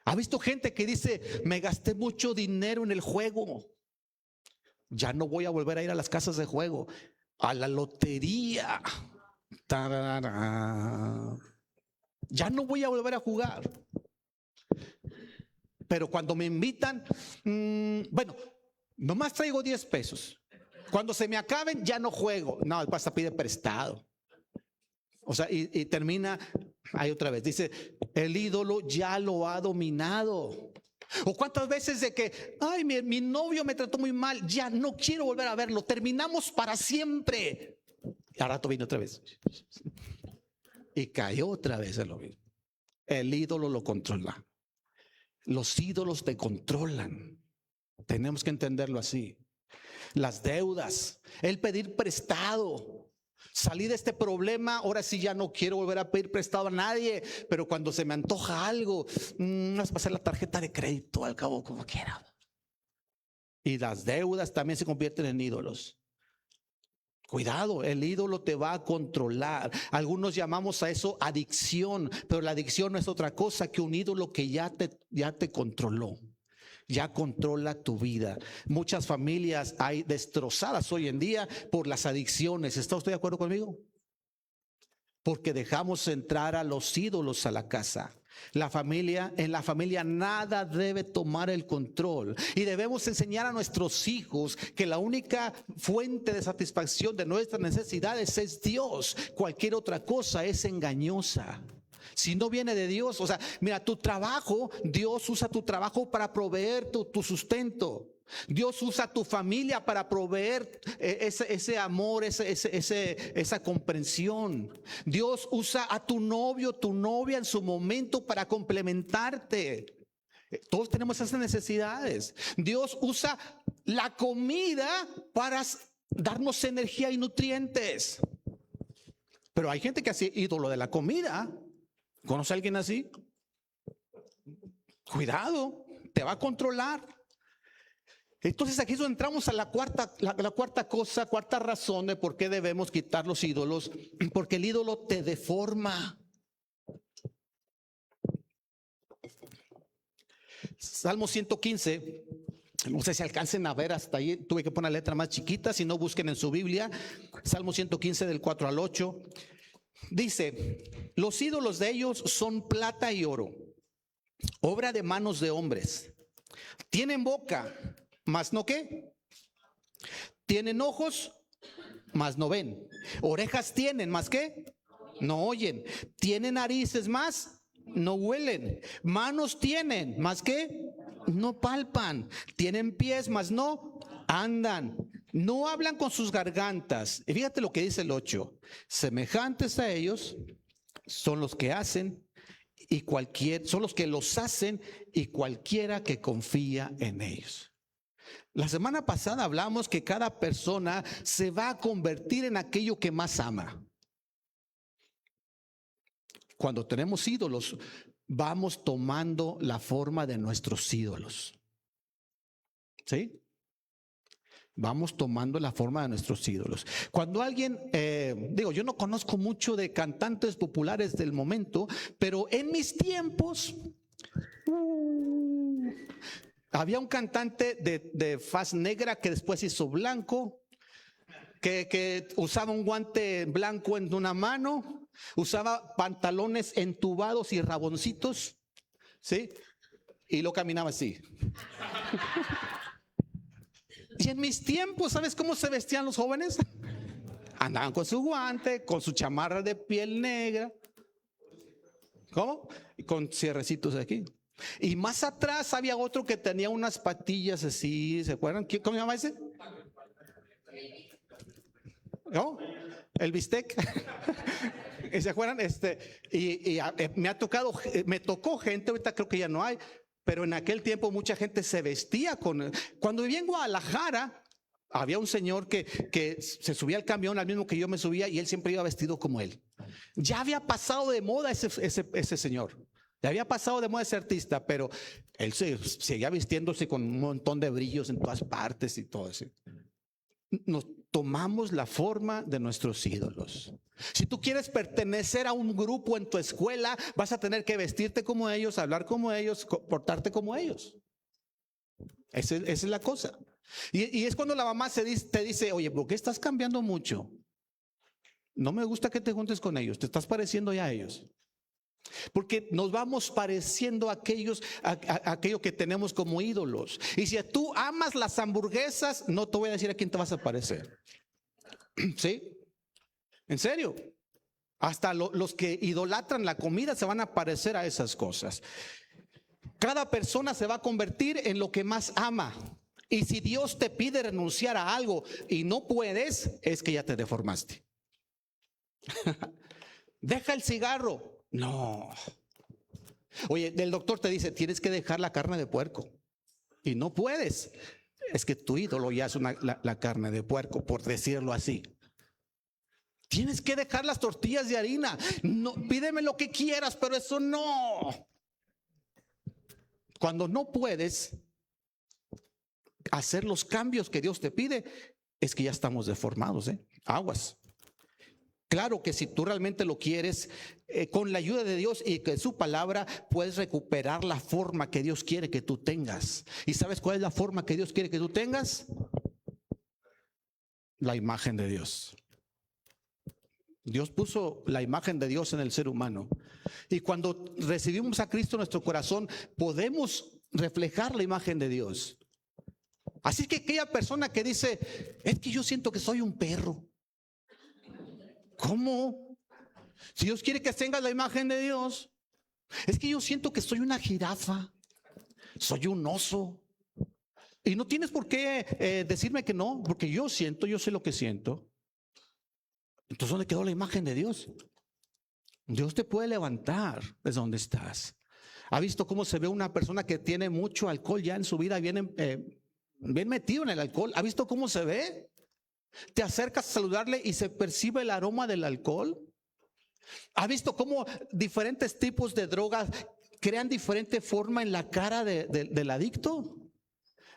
¿Ha visto gente que dice, me gasté mucho dinero en el juego, ya no voy a volver a ir a las casas de juego, a la lotería? ¡Tarara! Ya no voy a volver a jugar. Pero cuando me invitan, bueno, nomás traigo 10 pesos. Cuando se me acaben, ya no juego. No, el pasa pide prestado. O sea, y termina ahí otra vez. Dice, el ídolo ya lo ha dominado. O cuántas veces de que, ay, mi novio me trató muy mal, ya no quiero volver a verlo, terminamos para siempre. Y al rato vino otra vez y cayó otra vez en lo mismo. El ídolo lo controla. Los ídolos te controlan. Tenemos que entenderlo así. Las deudas, el pedir prestado. Salí de este problema, ahora sí ya no quiero volver a pedir prestado a nadie, pero cuando se me antoja algo, vas a pasar la tarjeta de crédito al cabo como quiera. Y las deudas también se convierten en ídolos. Cuidado, el ídolo te va a controlar. Algunos llamamos a eso adicción, pero la adicción no es otra cosa que un ídolo que ya te controló. Ya controla tu vida. Muchas familias hay destrozadas hoy en día por las adicciones. ¿Está usted de acuerdo conmigo? Porque dejamos entrar a los ídolos a la casa. En la familia nada debe tomar el control. Y debemos enseñar a nuestros hijos que la única fuente de satisfacción de nuestras necesidades es Dios. Cualquier otra cosa es engañosa. Si no viene de Dios, o sea, mira, tu trabajo, Dios usa tu trabajo para proveer tu sustento. Dios usa tu familia para proveer ese amor, esa comprensión. Dios usa a tu novio, tu novia en su momento para complementarte. Todos tenemos esas necesidades. Dios usa la comida para darnos energía y nutrientes. Pero hay gente que hace ídolo de la comida. ¿Conoce a alguien así? Cuidado, te va a controlar. Entonces aquí es donde entramos a la cuarta razón de por qué debemos quitar los ídolos. Porque el ídolo te deforma. Salmo 115. No sé si alcancen a ver hasta ahí. Tuve que poner la letra más chiquita. Si no, busquen en su Biblia. Salmo 115 del 4 al 8. Dice: los ídolos de ellos son plata y oro, obra de manos de hombres. Tienen boca, mas no qué. Tienen ojos, mas no ven. Orejas tienen, mas qué. No oyen. Tienen narices, mas no huelen. Manos tienen, mas qué. No palpan. Tienen pies, mas no andan. No hablan con sus gargantas. Y fíjate lo que dice el 8. Semejantes a ellos son los que hacen son los que los hacen y cualquiera que confía en ellos. La semana pasada hablamos que cada persona se va a convertir en aquello que más ama. Cuando tenemos ídolos, vamos tomando la forma de nuestros ídolos. ¿Sí? Vamos tomando la forma de nuestros ídolos. Cuando alguien, yo no conozco mucho de cantantes populares del momento, pero en mis tiempos había un cantante de faz negra que después hizo blanco, que usaba un guante blanco en una mano, usaba pantalones entubados y raboncitos, ¿sí? Y lo caminaba así. Y en mis tiempos, ¿sabes cómo se vestían los jóvenes? Andaban con su guante, con su chamarra de piel negra. ¿Cómo? Y con cierrecitos aquí. Y más atrás había otro que tenía unas patillas así, ¿se acuerdan? ¿Cómo se llama ese? ¿No? El bistec. ¿Se acuerdan? Me tocó gente, ahorita creo que ya no hay, pero en aquel tiempo mucha gente se vestía con. Cuando vivía en Guadalajara, había un señor que se subía al camión, al mismo que yo me subía, y él siempre iba vestido como él. Ya había pasado de moda ese señor. Ya había pasado de moda ese artista, pero él seguía vistiéndose con un montón de brillos en todas partes y todo eso. Nos tomamos la forma de nuestros ídolos. Si tú quieres pertenecer a un grupo en tu escuela, vas a tener que vestirte como ellos, hablar como ellos, portarte como ellos. Esa es la cosa. Y es cuando la mamá te dice: oye, ¿por qué estás cambiando mucho? No me gusta que te juntes con ellos, te estás pareciendo ya a ellos. Porque nos vamos pareciendo a aquello que tenemos como ídolos. Y si tú amas las hamburguesas, no te voy a decir a quién te vas a parecer. ¿Sí? ¿En serio? Hasta los que idolatran la comida se van a parecer a esas cosas. Cada persona se va a convertir en lo que más ama. Y si Dios te pide renunciar a algo y no puedes, es que ya te deformaste. Deja el cigarro. No. Oye, el doctor te dice: tienes que dejar la carne de puerco. y no puedes. Es que tu ídolo ya es la carne de puerco, por decirlo así. Tienes que dejar las tortillas de harina. No, pídeme lo que quieras, pero eso no. Cuando no puedes hacer los cambios que Dios te pide, es que ya estamos deformados, aguas. Claro que si tú realmente lo quieres, con la ayuda de Dios y que su palabra, puedes recuperar la forma que Dios quiere que tú tengas. ¿Y sabes cuál es la forma que Dios quiere que tú tengas? La imagen de Dios. Dios puso la imagen de Dios en el ser humano. Y cuando recibimos a Cristo en nuestro corazón, podemos reflejar la imagen de Dios. Así que aquella persona que dice, es que yo siento que soy un perro. ¿Cómo? Si Dios quiere que tengas la imagen de Dios. Es que yo siento que soy una jirafa, soy un oso. Y no tienes por qué decirme que no, porque yo sé lo que siento. Entonces, ¿dónde quedó la imagen de Dios? Dios te puede levantar desde donde estás. ¿Ha visto cómo se ve una persona que tiene mucho alcohol ya en su vida, bien metido en el alcohol? ¿Ha visto cómo se ve? Te acercas a saludarle y se percibe el aroma del alcohol. ¿Ha visto cómo diferentes tipos de drogas crean diferente forma en la cara del adicto?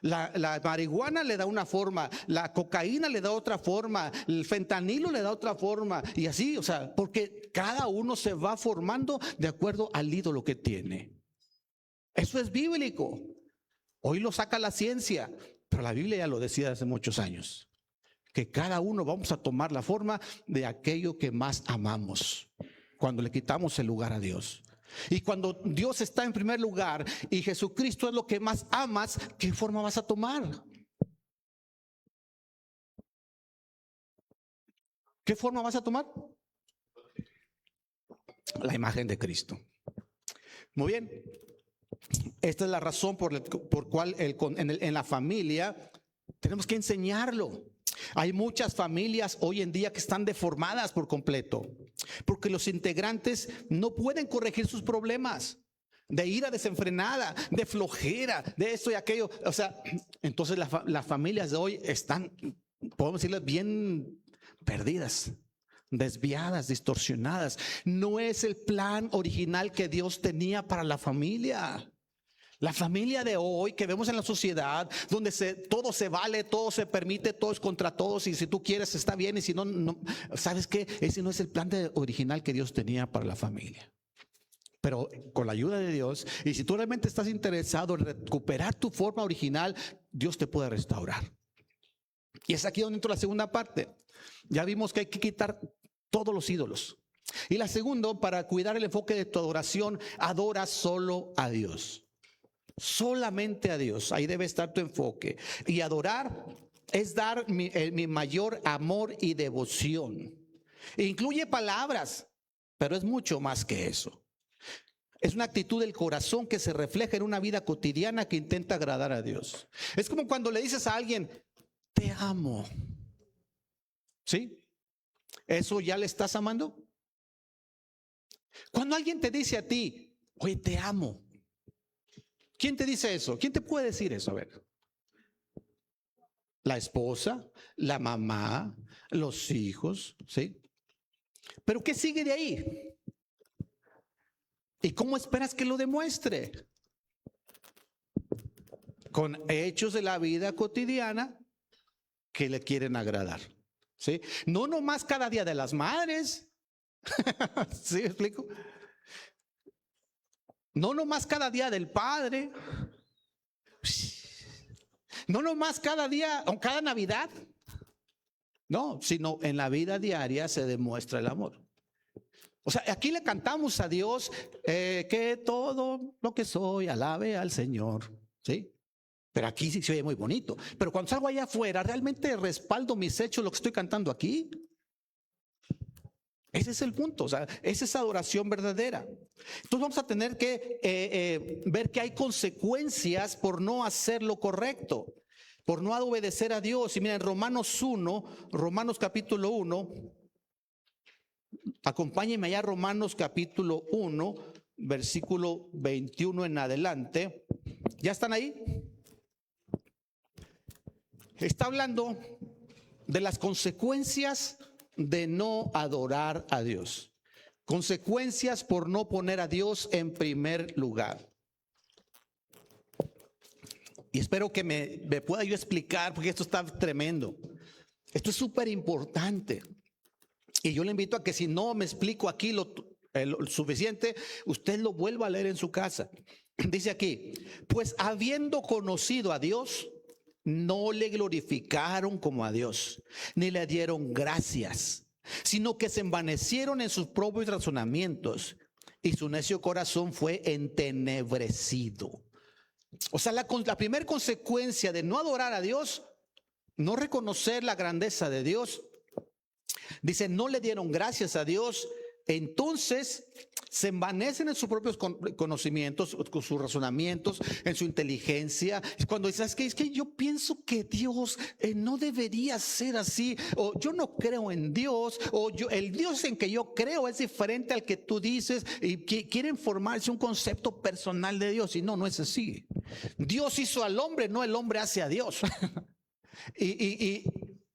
La marihuana le da una forma, la cocaína le da otra forma, el fentanilo le da otra forma, y así, o sea, porque cada uno se va formando de acuerdo al ídolo que tiene. Eso es bíblico. Hoy lo saca la ciencia, pero la Biblia ya lo decía hace muchos años, que cada uno vamos a tomar la forma de aquello que más amamos cuando le quitamos el lugar a Dios. Y cuando Dios está en primer lugar y Jesucristo es lo que más amas, ¿qué forma vas a tomar? ¿Qué forma vas a tomar? La imagen de Cristo. Muy bien. Esta es la razón por cual en la familia tenemos que enseñarlo. Hay muchas familias hoy en día que están deformadas por completo, porque los integrantes no pueden corregir sus problemas de ira desenfrenada, de flojera, de esto y aquello. O sea, entonces las familias de hoy están, podemos decirles, bien perdidas, desviadas, distorsionadas. No es el plan original que Dios tenía para la familia. La familia de hoy que vemos en la sociedad, donde todo se vale, todo se permite, todo es contra todos, y si tú quieres está bien, y si no, no. ¿Sabes qué? Ese no es el plan original que Dios tenía para la familia. Pero con la ayuda de Dios, y si tú realmente estás interesado en recuperar tu forma original, Dios te puede restaurar. Y es aquí donde entra la segunda parte. Ya vimos que hay que quitar todos los ídolos. Y la segunda, para cuidar el enfoque de tu adoración, adora solo a Dios. Solamente a Dios, ahí debe estar tu enfoque. Y adorar es dar mi mayor amor y devoción. Incluye palabras, pero es mucho más que eso. Es una actitud del corazón que se refleja en una vida cotidiana que intenta agradar a Dios. Es como cuando le dices a alguien, te amo. ¿Sí? ¿Eso ya le estás amando? Cuando alguien te dice a ti, oye, te amo. ¿Quién te dice eso? ¿Quién te puede decir eso? A ver. La esposa, la mamá, los hijos, ¿sí? Pero ¿qué sigue de ahí? ¿Y cómo esperas que lo demuestre? Con hechos de la vida cotidiana que le quieren agradar, ¿sí? No nomás cada día de las madres. ¿Sí me explico? No nomás cada día del padre. No nomás cada día o cada Navidad. No, sino en la vida diaria se demuestra el amor. O sea, aquí le cantamos a Dios que todo lo que soy alabe al Señor, ¿sí? Pero aquí sí se oye muy bonito. Pero cuando salgo allá afuera, ¿realmente respaldo mis hechos lo que estoy cantando aquí? Ese es el punto, o sea, esa es adoración verdadera. Entonces vamos a tener que ver que hay consecuencias por no hacer lo correcto, por no obedecer a Dios. Y miren, Romanos capítulo 1, acompáñenme allá, Romanos capítulo 1, versículo 21 en adelante. ¿Ya están ahí? Está hablando de las consecuencias de no adorar a Dios. Consecuencias por no poner a Dios en primer lugar. Y espero que me pueda yo explicar, porque esto está tremendo. Esto es súper importante. Y yo le invito a que si no me explico aquí lo suficiente, usted lo vuelva a leer en su casa. Dice aquí, pues habiendo conocido a Dios, no le glorificaron como a Dios, ni le dieron gracias, sino que se envanecieron en sus propios razonamientos y su necio corazón fue entenebrecido. O sea, la primera consecuencia de no adorar a Dios, no reconocer la grandeza de Dios, dice, no le dieron gracias a Dios, entonces se envanecen en sus propios conocimientos, con sus razonamientos, en su inteligencia. Cuando dices, es que yo pienso que Dios no debería ser así, o yo no creo en Dios, o el Dios en que yo creo es diferente al que tú dices, y quieren formarse un concepto personal de Dios, y no es así. Dios hizo al hombre, no el hombre hace a Dios. y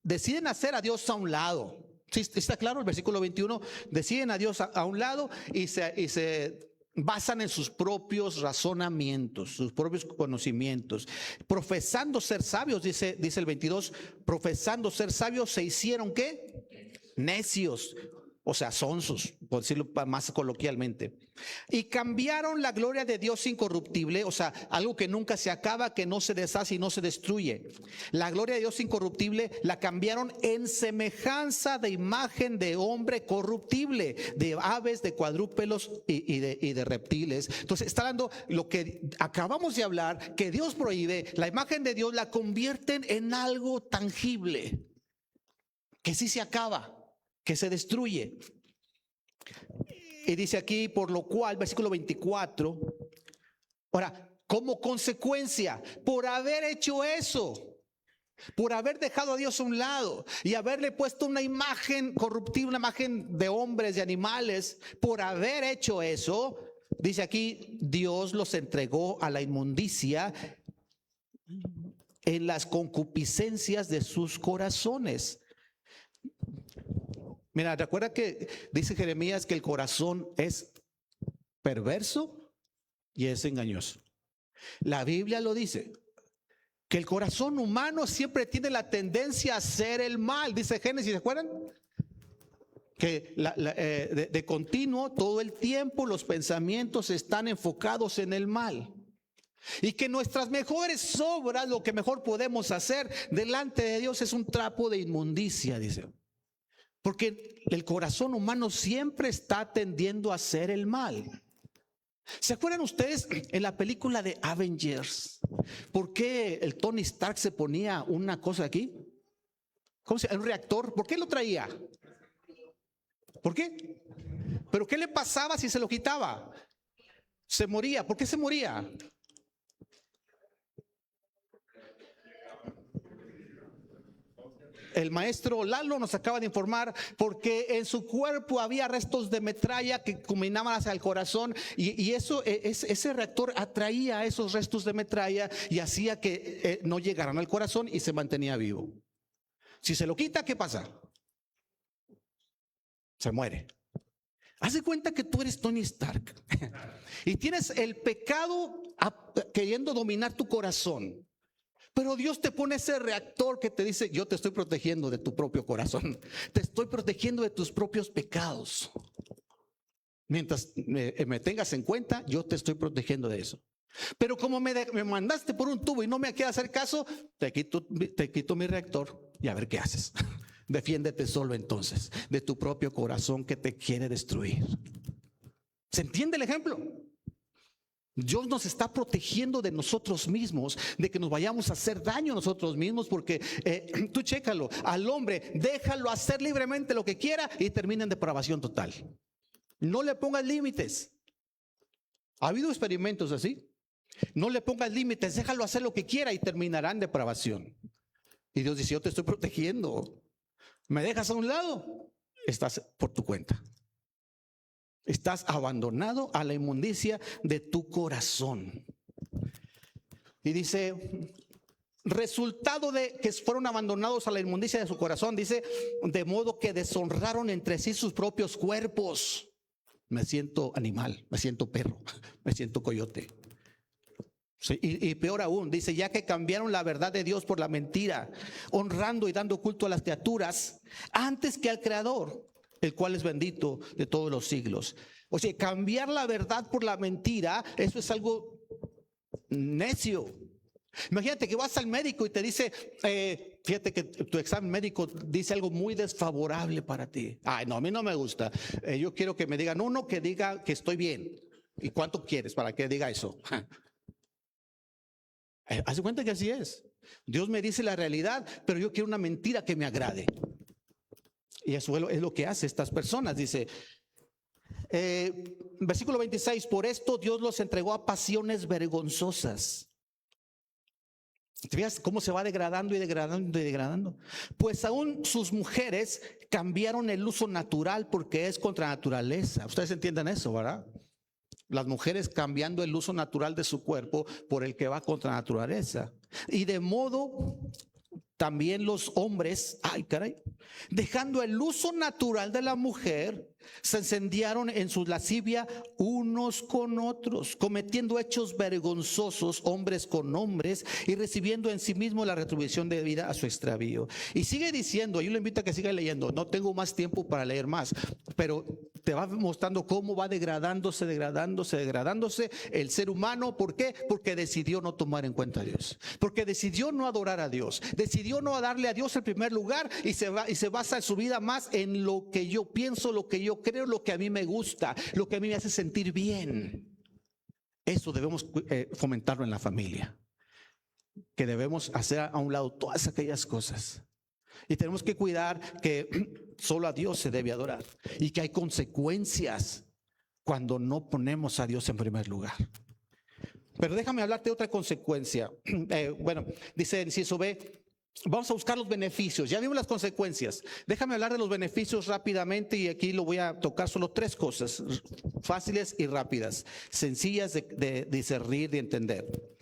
deciden hacer a Dios a un lado. ¿Sí está claro? El versículo 21, deciden a Dios a un lado y se basan en sus propios razonamientos, sus propios conocimientos. Profesando ser sabios, dice el 22, profesando ser sabios, se hicieron ¿qué? Necios. O sea, sonsos, por decirlo más coloquialmente. Y cambiaron la gloria de Dios incorruptible, o sea, algo que nunca se acaba, que no se deshace y no se destruye. La gloria de Dios incorruptible la cambiaron en semejanza de imagen de hombre corruptible, de aves, de cuadrúpedos y de reptiles. Entonces está dando lo que acabamos de hablar, que Dios prohíbe, la imagen de Dios la convierten en algo tangible, que sí se acaba, que se destruye. Y dice aquí, por lo cual, versículo 24, ahora, como consecuencia, por haber hecho eso, por haber dejado a Dios a un lado y haberle puesto una imagen corruptible, una imagen de hombres, de animales, por haber hecho eso, dice aquí, Dios los entregó a la inmundicia en las concupiscencias de sus corazones. Mira, recuerda que dice Jeremías que el corazón es perverso y es engañoso. La Biblia lo dice, que el corazón humano siempre tiene la tendencia a hacer el mal. Dice Génesis, ¿se acuerdan? Que de continuo, todo el tiempo, los pensamientos están enfocados en el mal. Y que nuestras mejores obras, lo que mejor podemos hacer delante de Dios es un trapo de inmundicia, dice. Porque el corazón humano siempre está tendiendo a hacer el mal. ¿Se acuerdan ustedes en la película de Avengers? ¿Por qué el Tony Stark se ponía una cosa aquí? ¿Cómo se llama? Un reactor. ¿Por qué lo traía? ¿Por qué? ¿Pero qué le pasaba si se lo quitaba? Se moría. ¿Por qué se moría? El maestro Lalo nos acaba de informar porque en su cuerpo había restos de metralla que culminaban hacia el corazón y ese reactor atraía esos restos de metralla y hacía que no llegaran al corazón y se mantenía vivo. Si se lo quita, ¿qué pasa? Se muere. Haz de cuenta que tú eres Tony Stark y tienes el pecado queriendo dominar tu corazón. Pero Dios te pone ese reactor que te dice, yo te estoy protegiendo de tu propio corazón. Te estoy protegiendo de tus propios pecados. Mientras me tengas en cuenta, yo te estoy protegiendo de eso. Pero como me mandaste por un tubo y no me quieres hacer caso, te quito mi reactor y a ver qué haces. Defiéndete solo entonces de tu propio corazón que te quiere destruir. ¿Se entiende el ejemplo? Dios nos está protegiendo de nosotros mismos, de que nos vayamos a hacer daño a nosotros mismos, porque tú chécalo, al hombre déjalo hacer libremente lo que quiera y termina en depravación total. No le pongas límites. ¿Ha habido experimentos así? No le pongas límites, déjalo hacer lo que quiera y terminará en depravación. Y Dios dice, yo te estoy protegiendo. ¿Me dejas a un lado? Estás por tu cuenta. Estás abandonado a la inmundicia de tu corazón. Y dice, resultado de que fueron abandonados a la inmundicia de su corazón, dice, de modo que deshonraron entre sí sus propios cuerpos. Me siento animal, me siento perro, me siento coyote. Sí, y peor aún, dice, ya que cambiaron la verdad de Dios por la mentira, honrando y dando culto a las criaturas antes que al Creador, el cual es bendito de todos los siglos. O sea, cambiar la verdad por la mentira, eso es algo necio. Imagínate que vas al médico y te dice, fíjate que tu examen médico dice algo muy desfavorable para ti. Ay, no, a mí no me gusta. Yo quiero que me digan uno que diga que estoy bien. ¿Y cuánto quieres para que diga eso? Haz de cuenta que así es. Dios me dice la realidad, pero yo quiero una mentira que me agrade. Y eso es lo que hace estas personas. Dice, versículo 26, por esto Dios los entregó a pasiones vergonzosas. ¿Te fijas cómo se va degradando y degradando y degradando? Pues aún sus mujeres cambiaron el uso natural porque es contra naturaleza. Ustedes entienden eso, ¿verdad? Las mujeres cambiando el uso natural de su cuerpo por el que va contra naturaleza. Y de modo también los hombres, ay caray, dejando el uso natural de la mujer, se encendiaron en su lascivia unos con otros, cometiendo hechos vergonzosos hombres con hombres y recibiendo en sí mismo la retribución debida a su extravío. Y sigue diciendo, yo le invito a que siga leyendo, no tengo más tiempo para leer más, pero te va mostrando cómo va degradándose el ser humano. ¿Por qué? Porque decidió no tomar en cuenta a Dios, porque decidió no adorar a Dios, decidió no darle a Dios el primer lugar y se basa su vida más en lo que yo pienso, lo que yo creo, lo que a mí me gusta, lo que a mí me hace sentir bien. Eso debemos fomentarlo en la familia, que debemos hacer a un lado todas aquellas cosas. Y tenemos que cuidar que solo a Dios se debe adorar y que hay consecuencias cuando no ponemos a Dios en primer lugar. Pero déjame hablarte de otra consecuencia. Bueno, dice el inciso B, vamos a buscar los beneficios. Ya vimos las consecuencias. Déjame hablar de los beneficios rápidamente y aquí lo voy a tocar solo tres cosas fáciles y rápidas, sencillas de discernir, de entender.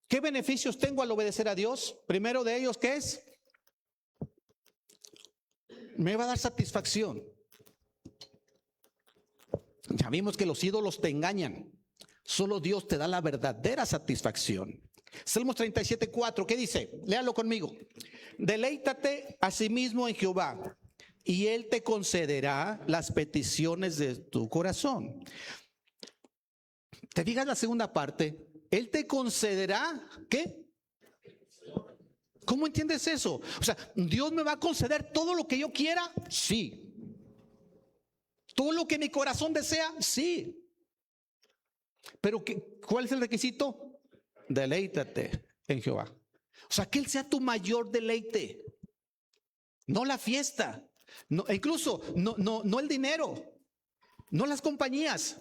¿Qué beneficios tengo al obedecer a Dios? Primero de ellos, ¿qué es? Me va a dar satisfacción. Ya vimos que los ídolos te engañan. Solo Dios te da la verdadera satisfacción. Salmos 37:4, ¿qué dice? Léalo conmigo. Deleítate a sí mismo en Jehová, y Él te concederá las peticiones de tu corazón. ¿Te fijas la segunda parte? Él te concederá, ¿qué? ¿Cómo entiendes eso? O sea, ¿Dios me va a conceder todo lo que yo quiera? Sí. ¿Todo lo que mi corazón desea? Sí. Pero ¿cuál es el requisito? Deleítate en Jehová. O sea, que Él sea tu mayor deleite, no la fiesta, no, incluso no el dinero, no las compañías.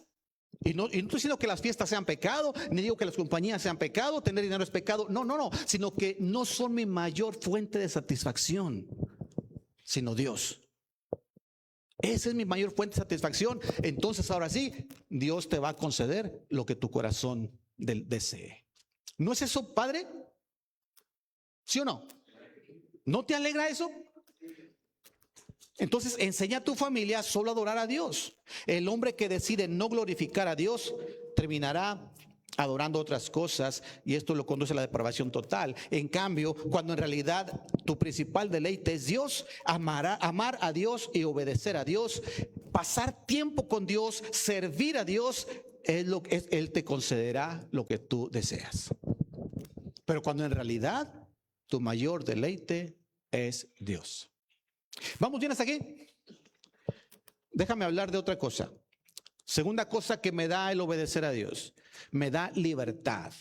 Y no estoy diciendo que las fiestas sean pecado, ni digo que las compañías sean pecado, tener dinero es pecado. No, sino que no son mi mayor fuente de satisfacción, sino Dios. Esa es mi mayor fuente de satisfacción. Entonces ahora sí, Dios te va a conceder lo que tu corazón desee. ¿No es eso, padre? ¿Sí o no? ¿No te alegra eso? Entonces enseña a tu familia solo a adorar a Dios. El hombre que decide no glorificar a Dios terminará adorando otras cosas y esto lo conduce a la depravación total. En cambio, cuando en realidad tu principal deleite es Dios, amar a Dios y obedecer a Dios, pasar tiempo con Dios, servir a Dios, Él te concederá lo que tú deseas. Pero cuando en realidad tu mayor deleite es Dios. ¿Vamos bien hasta aquí? Déjame hablar de otra cosa. Segunda cosa que me da el obedecer a Dios, me da libertad.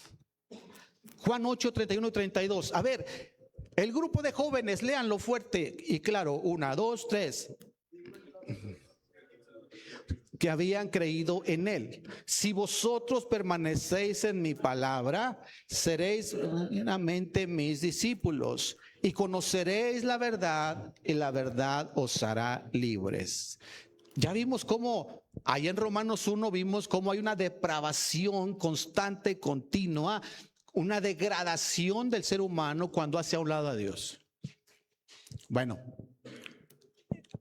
Juan 8, 31 y 32. A ver, el grupo de jóvenes, léanlo fuerte y claro, 1, 2, 3. Que habían creído en Él. Si vosotros permanecéis en mi palabra, seréis plenamente mis discípulos y conoceréis la verdad y la verdad os hará libres. Ya vimos cómo, ahí en Romanos 1 vimos cómo hay una depravación constante, continua, una degradación del ser humano cuando hace a un lado a Dios. Bueno,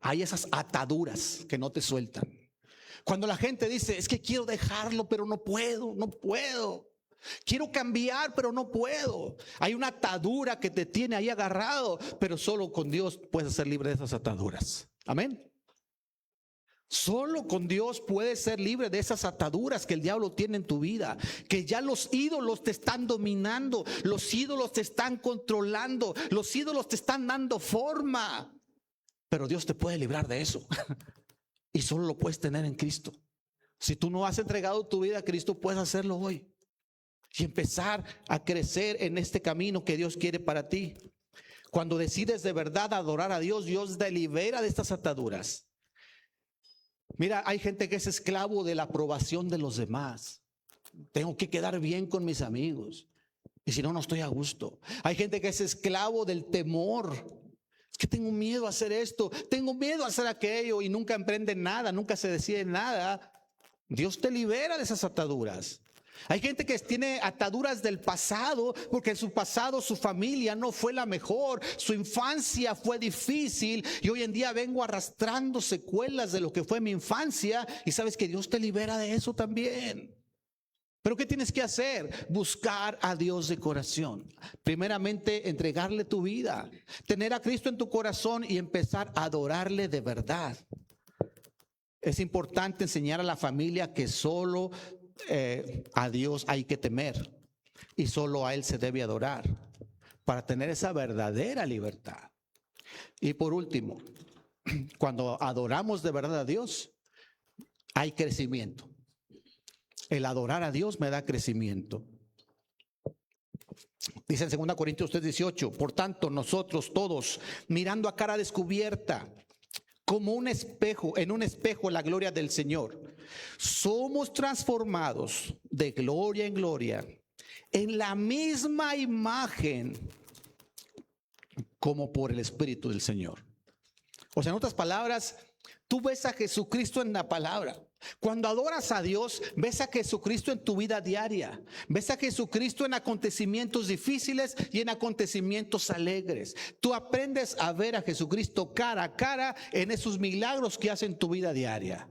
hay esas ataduras que no te sueltan. Cuando la gente dice, es que quiero dejarlo, pero no puedo. Quiero cambiar, pero no puedo. Hay una atadura que te tiene ahí agarrado, pero solo con Dios puedes ser libre de esas ataduras. Amén. Solo con Dios puedes ser libre de esas ataduras que el diablo tiene en tu vida, que ya los ídolos te están dominando, los ídolos te están controlando, los ídolos te están dando forma. Pero Dios te puede librar de eso y solo lo puedes tener en Cristo. Si tú no has entregado tu vida a Cristo, puedes hacerlo hoy y empezar a crecer en este camino que Dios quiere para ti. Cuando decides de verdad adorar a Dios, Dios te libera de estas ataduras. Mira, hay gente que es esclavo de la aprobación de los demás. Tengo que quedar bien con mis amigos, y si no, no estoy a gusto. Hay gente que es esclavo del temor. Es que tengo miedo a hacer esto, tengo miedo a hacer aquello, y nunca emprenden nada, nunca se decide nada. Dios te libera de esas ataduras. Hay gente que tiene ataduras del pasado, porque en su pasado su familia no fue la mejor, su infancia fue difícil, y hoy en día vengo arrastrando secuelas de lo que fue mi infancia, y sabes que Dios te libera de eso también. Pero ¿qué tienes que hacer? Buscar a Dios de corazón. Primeramente, entregarle tu vida, tener a Cristo en tu corazón y empezar a adorarle de verdad. Es importante enseñar a la familia que solo a Dios hay que temer y solo a Él se debe adorar para tener esa verdadera libertad. Y por último, cuando adoramos de verdad a Dios, hay crecimiento. El adorar a Dios me da crecimiento. Dice en 2 Corintios 3:18, por tanto nosotros todos, mirando a cara descubierta, como un espejo, en un espejo la gloria del Señor, somos transformados de gloria en gloria en la misma imagen como por el Espíritu del Señor. O sea, en otras palabras, tú ves a Jesucristo en la palabra. Cuando adoras a Dios, ves a Jesucristo en tu vida diaria. Ves a Jesucristo en acontecimientos difíciles y en acontecimientos alegres. Tú aprendes a ver a Jesucristo cara a cara en esos milagros que hace en tu vida diaria.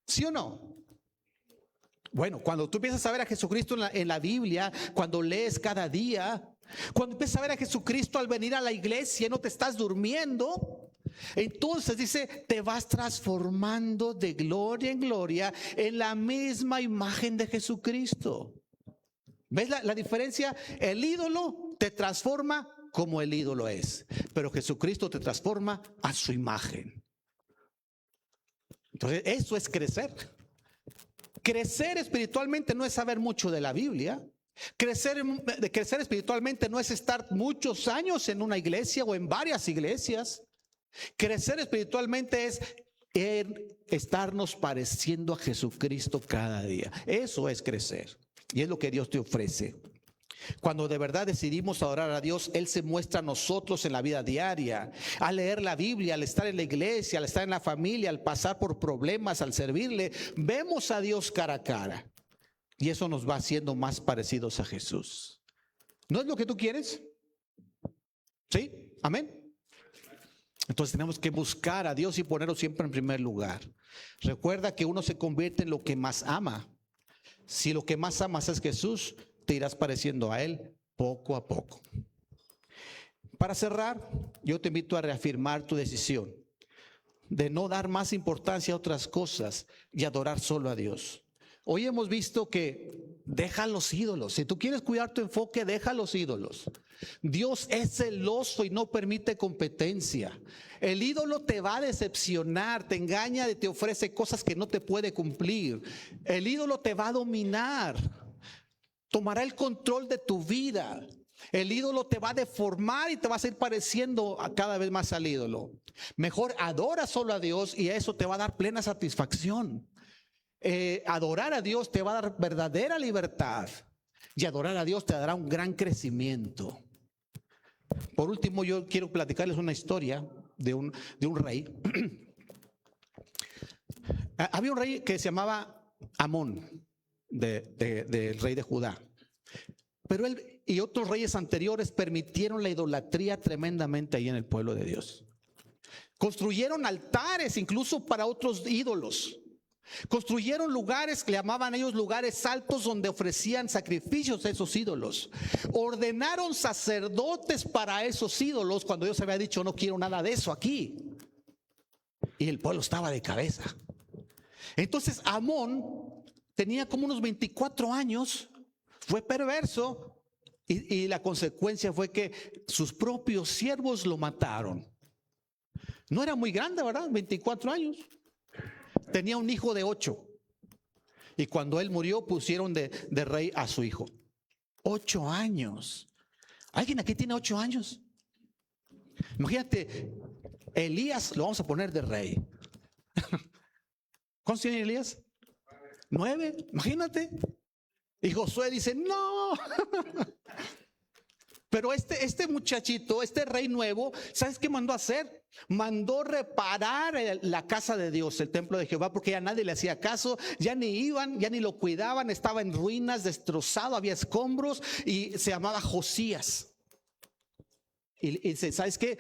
¿Sí o no? Bueno, cuando tú empiezas a ver a Jesucristo en la Biblia, cuando lees cada día, cuando empiezas a ver a Jesucristo al venir a la iglesia, no te estás durmiendo. Entonces dice, te vas transformando de gloria en gloria en la misma imagen de Jesucristo. ¿Ves la diferencia? El ídolo te transforma como el ídolo es, pero Jesucristo te transforma a su imagen. Entonces eso es crecer. Crecer espiritualmente no es saber mucho de la Biblia. Crecer espiritualmente no es estar muchos años en una iglesia o en varias iglesias. Crecer espiritualmente es estarnos pareciendo a Jesucristo cada día. Eso es crecer. Y es lo que Dios te ofrece. Cuando de verdad decidimos adorar a Dios, Él se muestra a nosotros en la vida diaria. Al leer la Biblia, al estar en la iglesia, al estar en la familia, al pasar por problemas, al servirle, vemos a Dios cara a cara. Y eso nos va haciendo más parecidos a Jesús. ¿No es lo que tú quieres? ¿Sí? ¿Amén? Entonces tenemos que buscar a Dios y ponerlo siempre en primer lugar. Recuerda que uno se convierte en lo que más ama. Si lo que más amas es Jesús, te irás pareciendo a Él poco a poco. Para cerrar, yo te invito a reafirmar tu decisión de no dar más importancia a otras cosas y adorar solo a Dios. Hoy hemos visto que deja los ídolos. Si tú quieres cuidar tu enfoque, deja los ídolos. Dios es celoso y no permite competencia. El ídolo te va a decepcionar, te engaña y te ofrece cosas que no te puede cumplir. El ídolo te va a dominar, tomará el control de tu vida. El ídolo te va a deformar y te vas a ir pareciendo cada vez más al ídolo. Mejor adora solo a Dios y eso te va a dar plena satisfacción. Adorar a Dios te va a dar verdadera libertad y adorar a Dios te dará un gran crecimiento. Por último, yo quiero platicarles una historia de un rey. Había un rey que se llamaba Amón, del rey de Judá. Pero él y otros reyes anteriores permitieron la idolatría tremendamente ahí en el pueblo de Dios. Construyeron altares incluso para otros ídolos. Construyeron lugares que le llamaban ellos lugares altos donde ofrecían sacrificios a esos ídolos. Ordenaron sacerdotes para esos ídolos cuando Dios había dicho: no quiero nada de eso aquí. Y el pueblo estaba de cabeza. Entonces Amón tenía como unos 24 años, fue perverso y la consecuencia fue que sus propios siervos lo mataron. No era muy grande, ¿verdad? 24 años. Tenía un hijo de 8. Y cuando él murió, pusieron de rey a su hijo. 8 años. ¿Alguien aquí tiene 8 años? Imagínate, Elías lo vamos a poner de rey. ¿Cuántos tiene Elías? 9. Imagínate. Y Josué dice: no. Pero este muchachito, este rey nuevo, ¿sabes qué mandó a hacer? Mandó reparar la casa de Dios, el templo de Jehová, porque ya nadie le hacía caso, ya ni iban, ya ni lo cuidaban, estaba en ruinas, destrozado, había escombros, y se llamaba Josías. Y dice: ¿sabes qué?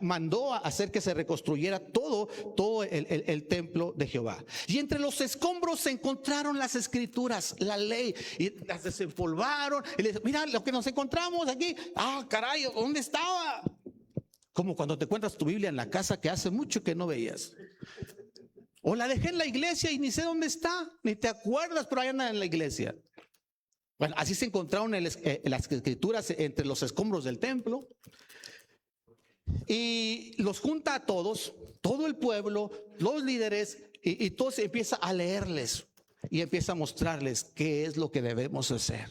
Mandó a hacer que se reconstruyera todo el templo de Jehová. Y entre los escombros se encontraron las escrituras, la ley, y las desempolvaron. Y le dice: mira lo que nos encontramos aquí. Ah, caray, ¿dónde estaba? Como cuando te encuentras tu Biblia en la casa que hace mucho que no veías. O la dejé en la iglesia y ni sé dónde está, ni te acuerdas, pero ahí anda en la iglesia. Bueno, así se encontraron las escrituras entre los escombros del templo. Y los junta a todos, todo el pueblo, los líderes, y todos empieza a leerles y empieza a mostrarles qué es lo que debemos hacer,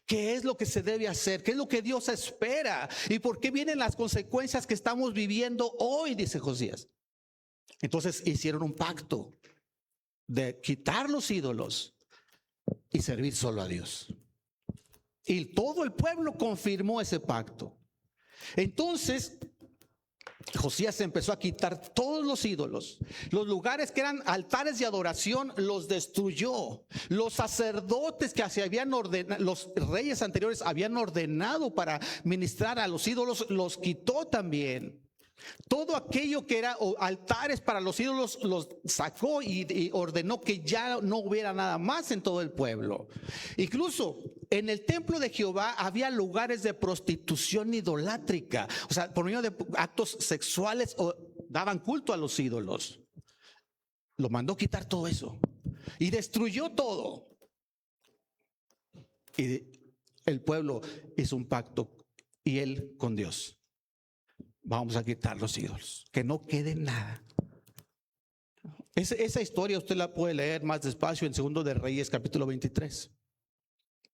qué es lo que se debe hacer, qué es lo que Dios espera y por qué vienen las consecuencias que estamos viviendo hoy, dice Josías. Entonces hicieron un pacto de quitar los ídolos y servir solo a Dios. Y todo el pueblo confirmó ese pacto. Entonces Josías empezó a quitar todos los ídolos. Los lugares que eran altares de adoración los destruyó. Los sacerdotes que se habían ordenado, los reyes anteriores habían ordenado para ministrar a los ídolos, los quitó también. Todo aquello que era altares para los ídolos los sacó y ordenó que ya no hubiera nada más en todo el pueblo. Incluso en el templo de Jehová había lugares de prostitución idolátrica, o sea, por medio de actos sexuales, o daban culto a los ídolos. Lo mandó quitar todo eso y destruyó todo. Y el pueblo hizo un pacto, y él con Dios: vamos a quitar los ídolos, que no quede nada. Esa historia usted la puede leer más despacio en Segundo de Reyes capítulo 23.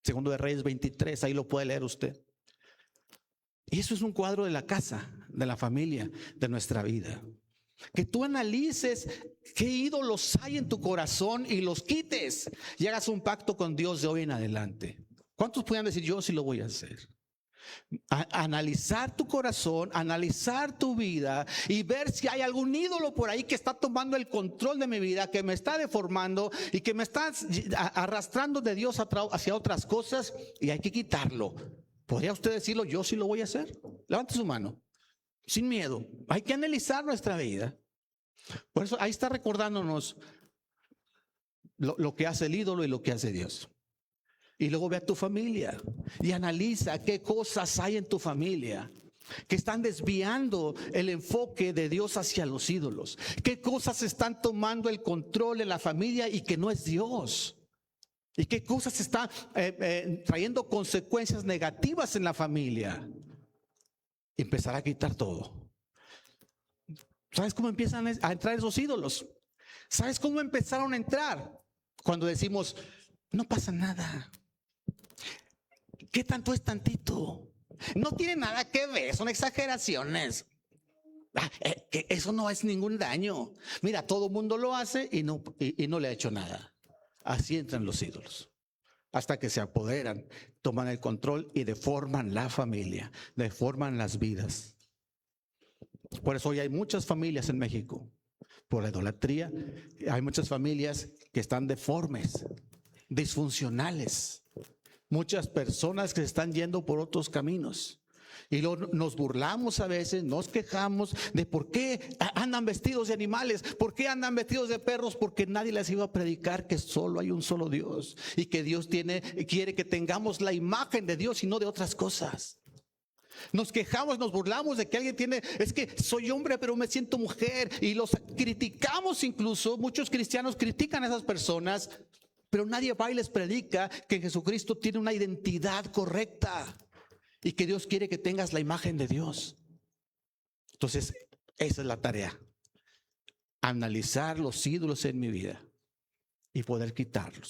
Segundo de Reyes 23, ahí lo puede leer usted. Y eso es un cuadro de la casa, de la familia, de nuestra vida. Que tú analices qué ídolos hay en tu corazón y los quites y hagas un pacto con Dios de hoy en adelante. ¿Cuántos pueden decir: yo sí lo voy a hacer? Analizar tu corazón, analizar tu vida y ver si hay algún ídolo por ahí que está tomando el control de mi vida, que me está deformando y que me está arrastrando de Dios hacia otras cosas, y hay que quitarlo. ¿Podría usted decirlo: yo sí lo voy a hacer? Levante su mano, sin miedo. Hay que analizar nuestra vida. Por eso ahí está recordándonos lo que hace el ídolo y lo que hace Dios. Y luego ve a tu familia y analiza qué cosas hay en tu familia que están desviando el enfoque de Dios hacia los ídolos. Qué cosas están tomando el control en la familia y que no es Dios. Y qué cosas están trayendo consecuencias negativas en la familia. Y empezar a quitar todo. ¿Sabes cómo empiezan a entrar esos ídolos? ¿Sabes cómo empezaron a entrar? Cuando decimos: no pasa nada. ¿Qué tanto es tantito? No tiene nada que ver, son exageraciones. Que eso no es ningún daño. Mira, todo el mundo lo hace y no le ha hecho nada. Así entran los ídolos, hasta que se apoderan, toman el control y deforman la familia, deforman las vidas. Por eso hoy hay muchas familias en México, por la idolatría. Hay muchas familias que están deformes, disfuncionales, muchas personas que se están yendo por otros caminos. Y nos burlamos a veces, nos quejamos de por qué andan vestidos de animales, por qué andan vestidos de perros, porque nadie les iba a predicar que solo hay un solo Dios y que Dios quiere que tengamos la imagen de Dios y no de otras cosas. Nos quejamos, nos burlamos de que alguien tiene, es que soy hombre pero me siento mujer, y los criticamos. Incluso muchos cristianos critican a esas personas, pero nadie va y les predica que Jesucristo tiene una identidad correcta y que Dios quiere que tengas la imagen de Dios. Entonces, esa es la tarea: analizar los ídolos en mi vida y poder quitarlos.